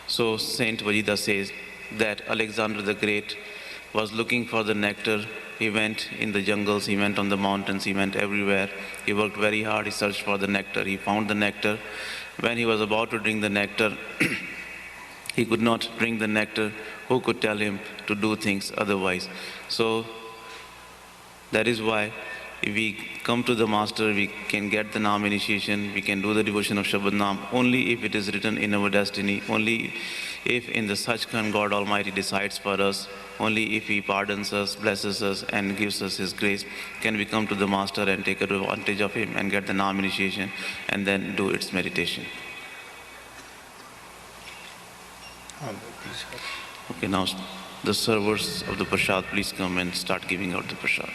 So Saint Vajida says that Alexander the Great was looking for the nectar. He went in the jungles, he went on the mountains, he went everywhere. He worked very hard, he searched for the nectar. He found the nectar. When he was about to drink the nectar, he could not drink the nectar. Who could tell him to do things otherwise? So that is why if we come to the Master, we can get the Naam initiation, we can do the devotion of Shabad Naam only if it is written in our destiny, only if in the Sachkhand God Almighty decides for us, only if He pardons us, blesses us and gives us His grace, can we come to the Master and take advantage of Him and get the Naam initiation and then do its meditation. Okay, now the servers of the Prasad, please come and start giving out the Prasad.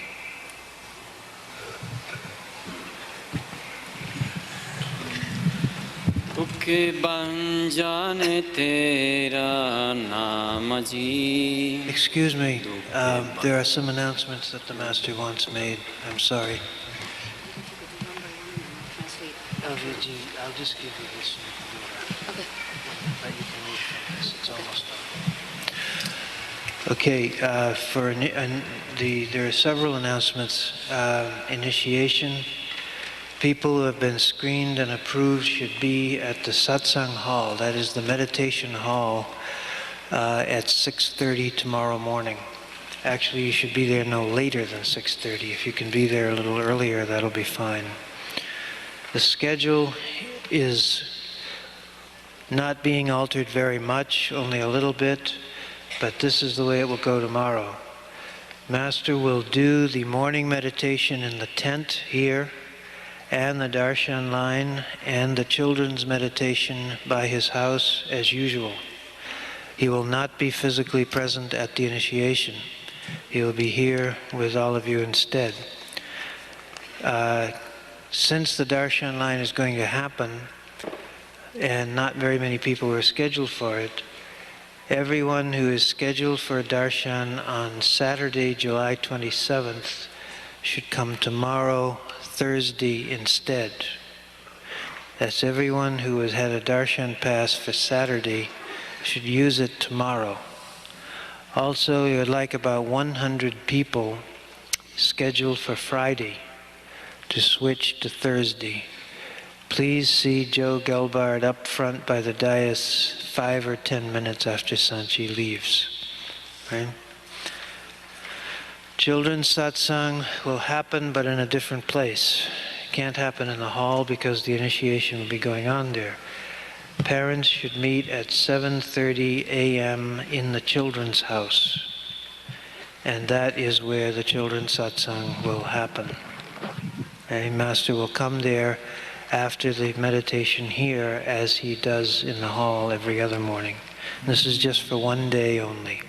Excuse me, there are some announcements that the Master wants made. I'm sorry. I'll just give you this. Okay. But you can read from this. It's almost done. Okay, there are several announcements. Initiation. People who have been screened and approved should be at the Satsang hall, that is the meditation hall, at 6:30 tomorrow morning. Actually, you should be there no later than 6:30. If you can be there a little earlier, that'll be fine. The schedule is not being altered very much, only a little bit, but this is the way it will go tomorrow. Master will do the morning meditation in the tent here, and the darshan line, and the children's meditation by his house as usual. He will not be physically present at the initiation. He will be here with all of you instead. Since the darshan line is going to happen, and not very many people were scheduled for it, everyone who is scheduled for a darshan on Saturday, July 27th, should come tomorrow, Thursday instead. That's everyone who has had a darshan pass for Saturday should use it tomorrow. Also, you would like about 100 people scheduled for Friday to switch to Thursday. Please see Joe Gelbard up front by the dais 5 or 10 minutes after Sanchi leaves. Right? Children's satsang will happen, but in a different place. It can't happen in the hall because the initiation will be going on there. Parents should meet at 7:30 a.m. in the children's house. And that is where the children's satsang will happen. A Master will come there after the meditation here, as he does in the hall every other morning. This is just for one day only.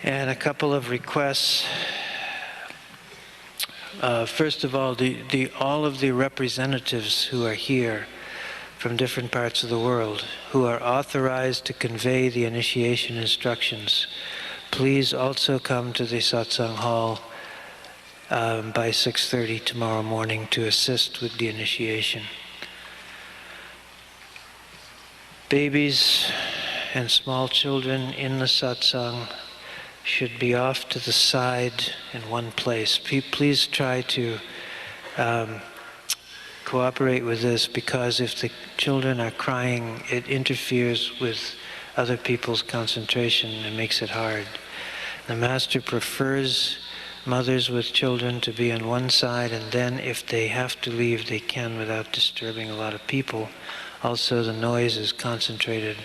And a couple of requests. First of all, all of the representatives who are here from different parts of the world, who are authorized to convey the initiation instructions, please also come to the satsang hall by 6:30 tomorrow morning to assist with the initiation. Babies and small children in the satsang should be off to the side in one place. Please try to cooperate with this, because if the children are crying, it interferes with other people's concentration and makes it hard. The Master prefers mothers with children to be on one side, and then if they have to leave, they can without disturbing a lot of people. Also, the noise is concentrated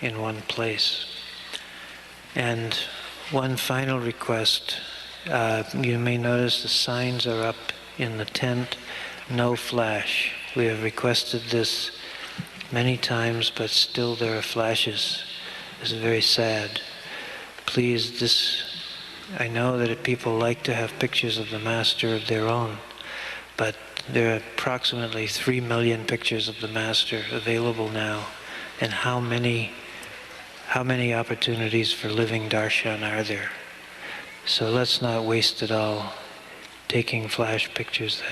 in one place. And one final request, you may notice the signs are up in the tent, no flash. We have requested this many times, but still there are flashes. This is very sad. Please, I know that people like to have pictures of the Master of their own, but there are approximately 3 million pictures of the Master available now, and how many opportunities for living darshan are there? So let's not waste it all taking flash pictures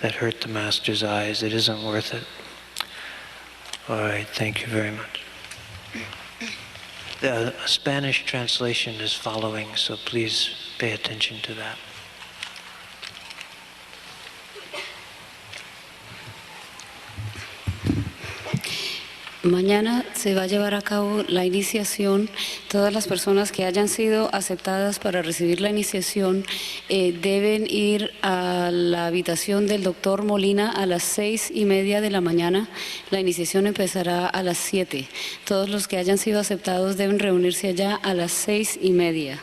that hurt the Master's eyes. It isn't worth it. All right, thank you very much. The Spanish translation is following, so please pay attention to that. Mañana se va a llevar a cabo la iniciación. Todas las personas que hayan sido aceptadas para recibir la iniciación deben ir a la habitación del doctor Molina a las 6:30 de la mañana. La iniciación empezará a las 7. Todos los que hayan sido aceptados deben reunirse allá a las 6:30.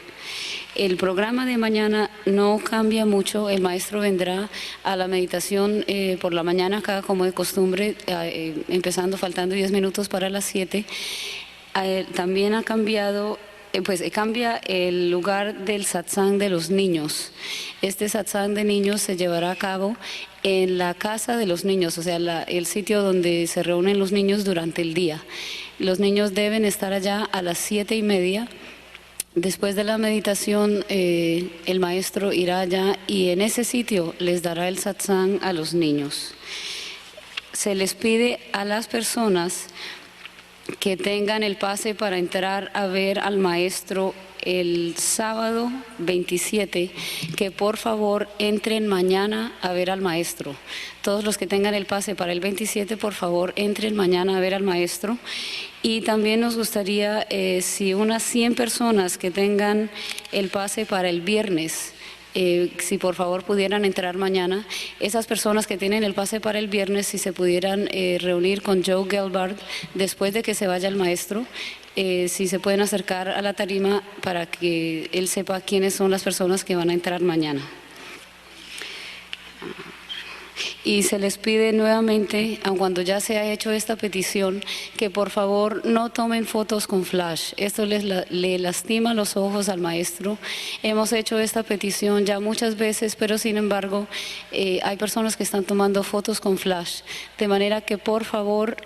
El programa de mañana no cambia mucho. El maestro vendrá a la meditación por la mañana, acá como de costumbre, empezando faltando 10 minutos para las 7. También ha cambiado, cambia el lugar del satsang de los niños. Este satsang de niños se llevará a cabo en la casa de los niños, o sea, el sitio donde se reúnen los niños durante el día. Los niños deben estar allá a las 7:30. Después de la meditación, el maestro irá allá y en ese sitio les dará el satsang a los niños. Se les pide a las personas que tengan el pase para entrar a ver al maestro el sábado 27, que por favor entren mañana a ver al maestro. Todos los que tengan el pase para el 27, por favor entren mañana a ver al maestro. Y también nos gustaría, si unas 100 personas que tengan el pase para el viernes, si por favor pudieran entrar mañana, esas personas que tienen el pase para el viernes, si se pudieran reunir con Joe Gelbard después de que se vaya el maestro, si se pueden acercar a la tarima para que él sepa quiénes son las personas que van a entrar mañana. Y se les pide nuevamente, aun cuando ya se ha hecho esta petición, que por favor no tomen fotos con flash. Esto le lastima los ojos al maestro. Hemos hecho esta petición ya muchas veces, pero sin embargo hay personas que están tomando fotos con flash. De manera que por favor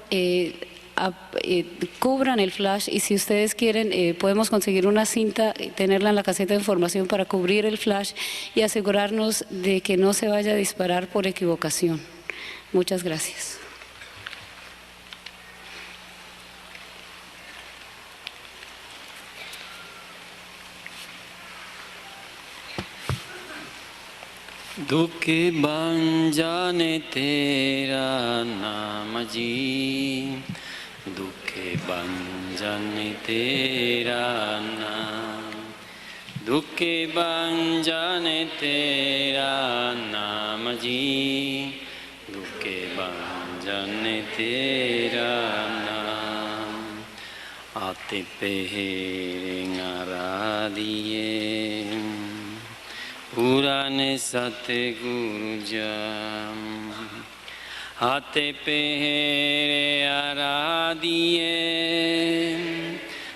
cubran el flash, y si ustedes quieren podemos conseguir una cinta, tenerla en la caseta de información para cubrir el flash y asegurarnos de que no se vaya a disparar por equivocación. Muchas gracias. Dukhe banjane tera naam ji, Dukhe banjane tera naam, Dukhe banjane tera naam ji, Dukhe banjane tera naam. Aate pehre ngaradiye, Purane Satguru Jam, Ate pehre aradiye,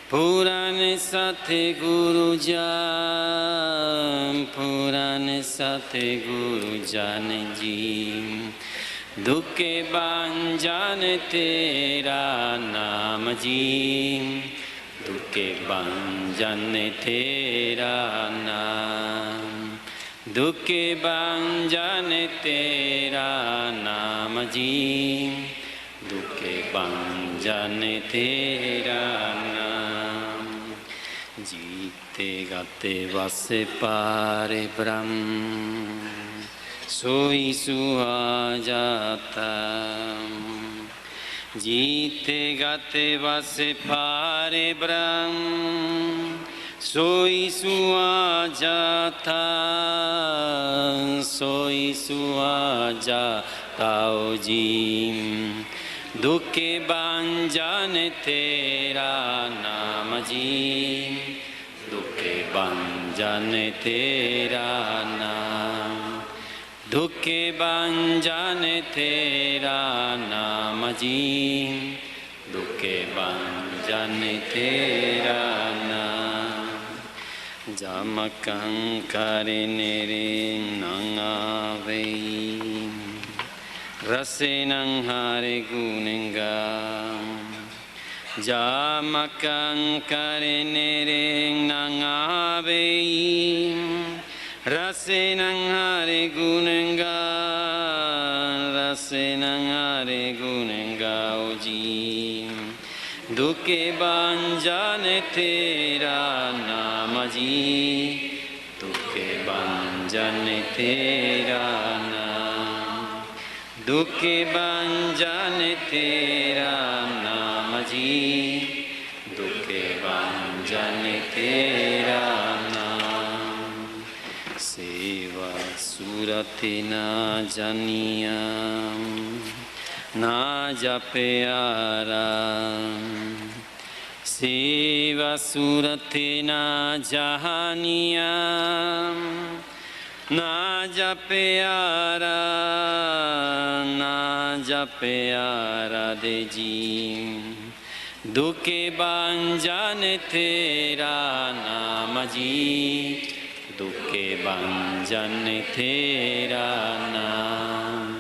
Purane Satguru Jam, Purane Satguru Jan ji, Dukhe banjane tera naam ji, Dukhe banjane tera naam, Dukhe banjane tera naam ji, Dukhe banjane tera naam. Jite gate vase pare brahm, soi suhajata. Jite gate vase pare brahm, Soi suajata, soi suajata ji, Dukhe banjane tera naam ji, Dukhe banjane tera naam, Dukhe banjane tera naam ji, Dukhe banjane tera naam. Jamakang karinere nangavei, Rasenang hare gunengam. Jamakang karinere nangavei, Rasenang hare gunengam, Rasenang hare gunengam ji. दुखे भंजन तेरा नाम जी दुखे भंजन तेरा नाम दुखे भंजन तेरा नाम जी दुखे भंजन तेरा नाम सेवा सूरत ना जानिया ना जप्यारा सेवा सूरत ना जहानिया ना जप्यारा दे जी दुखे भंजन तेरा नाम जी दुखे भंजन तेरा नाम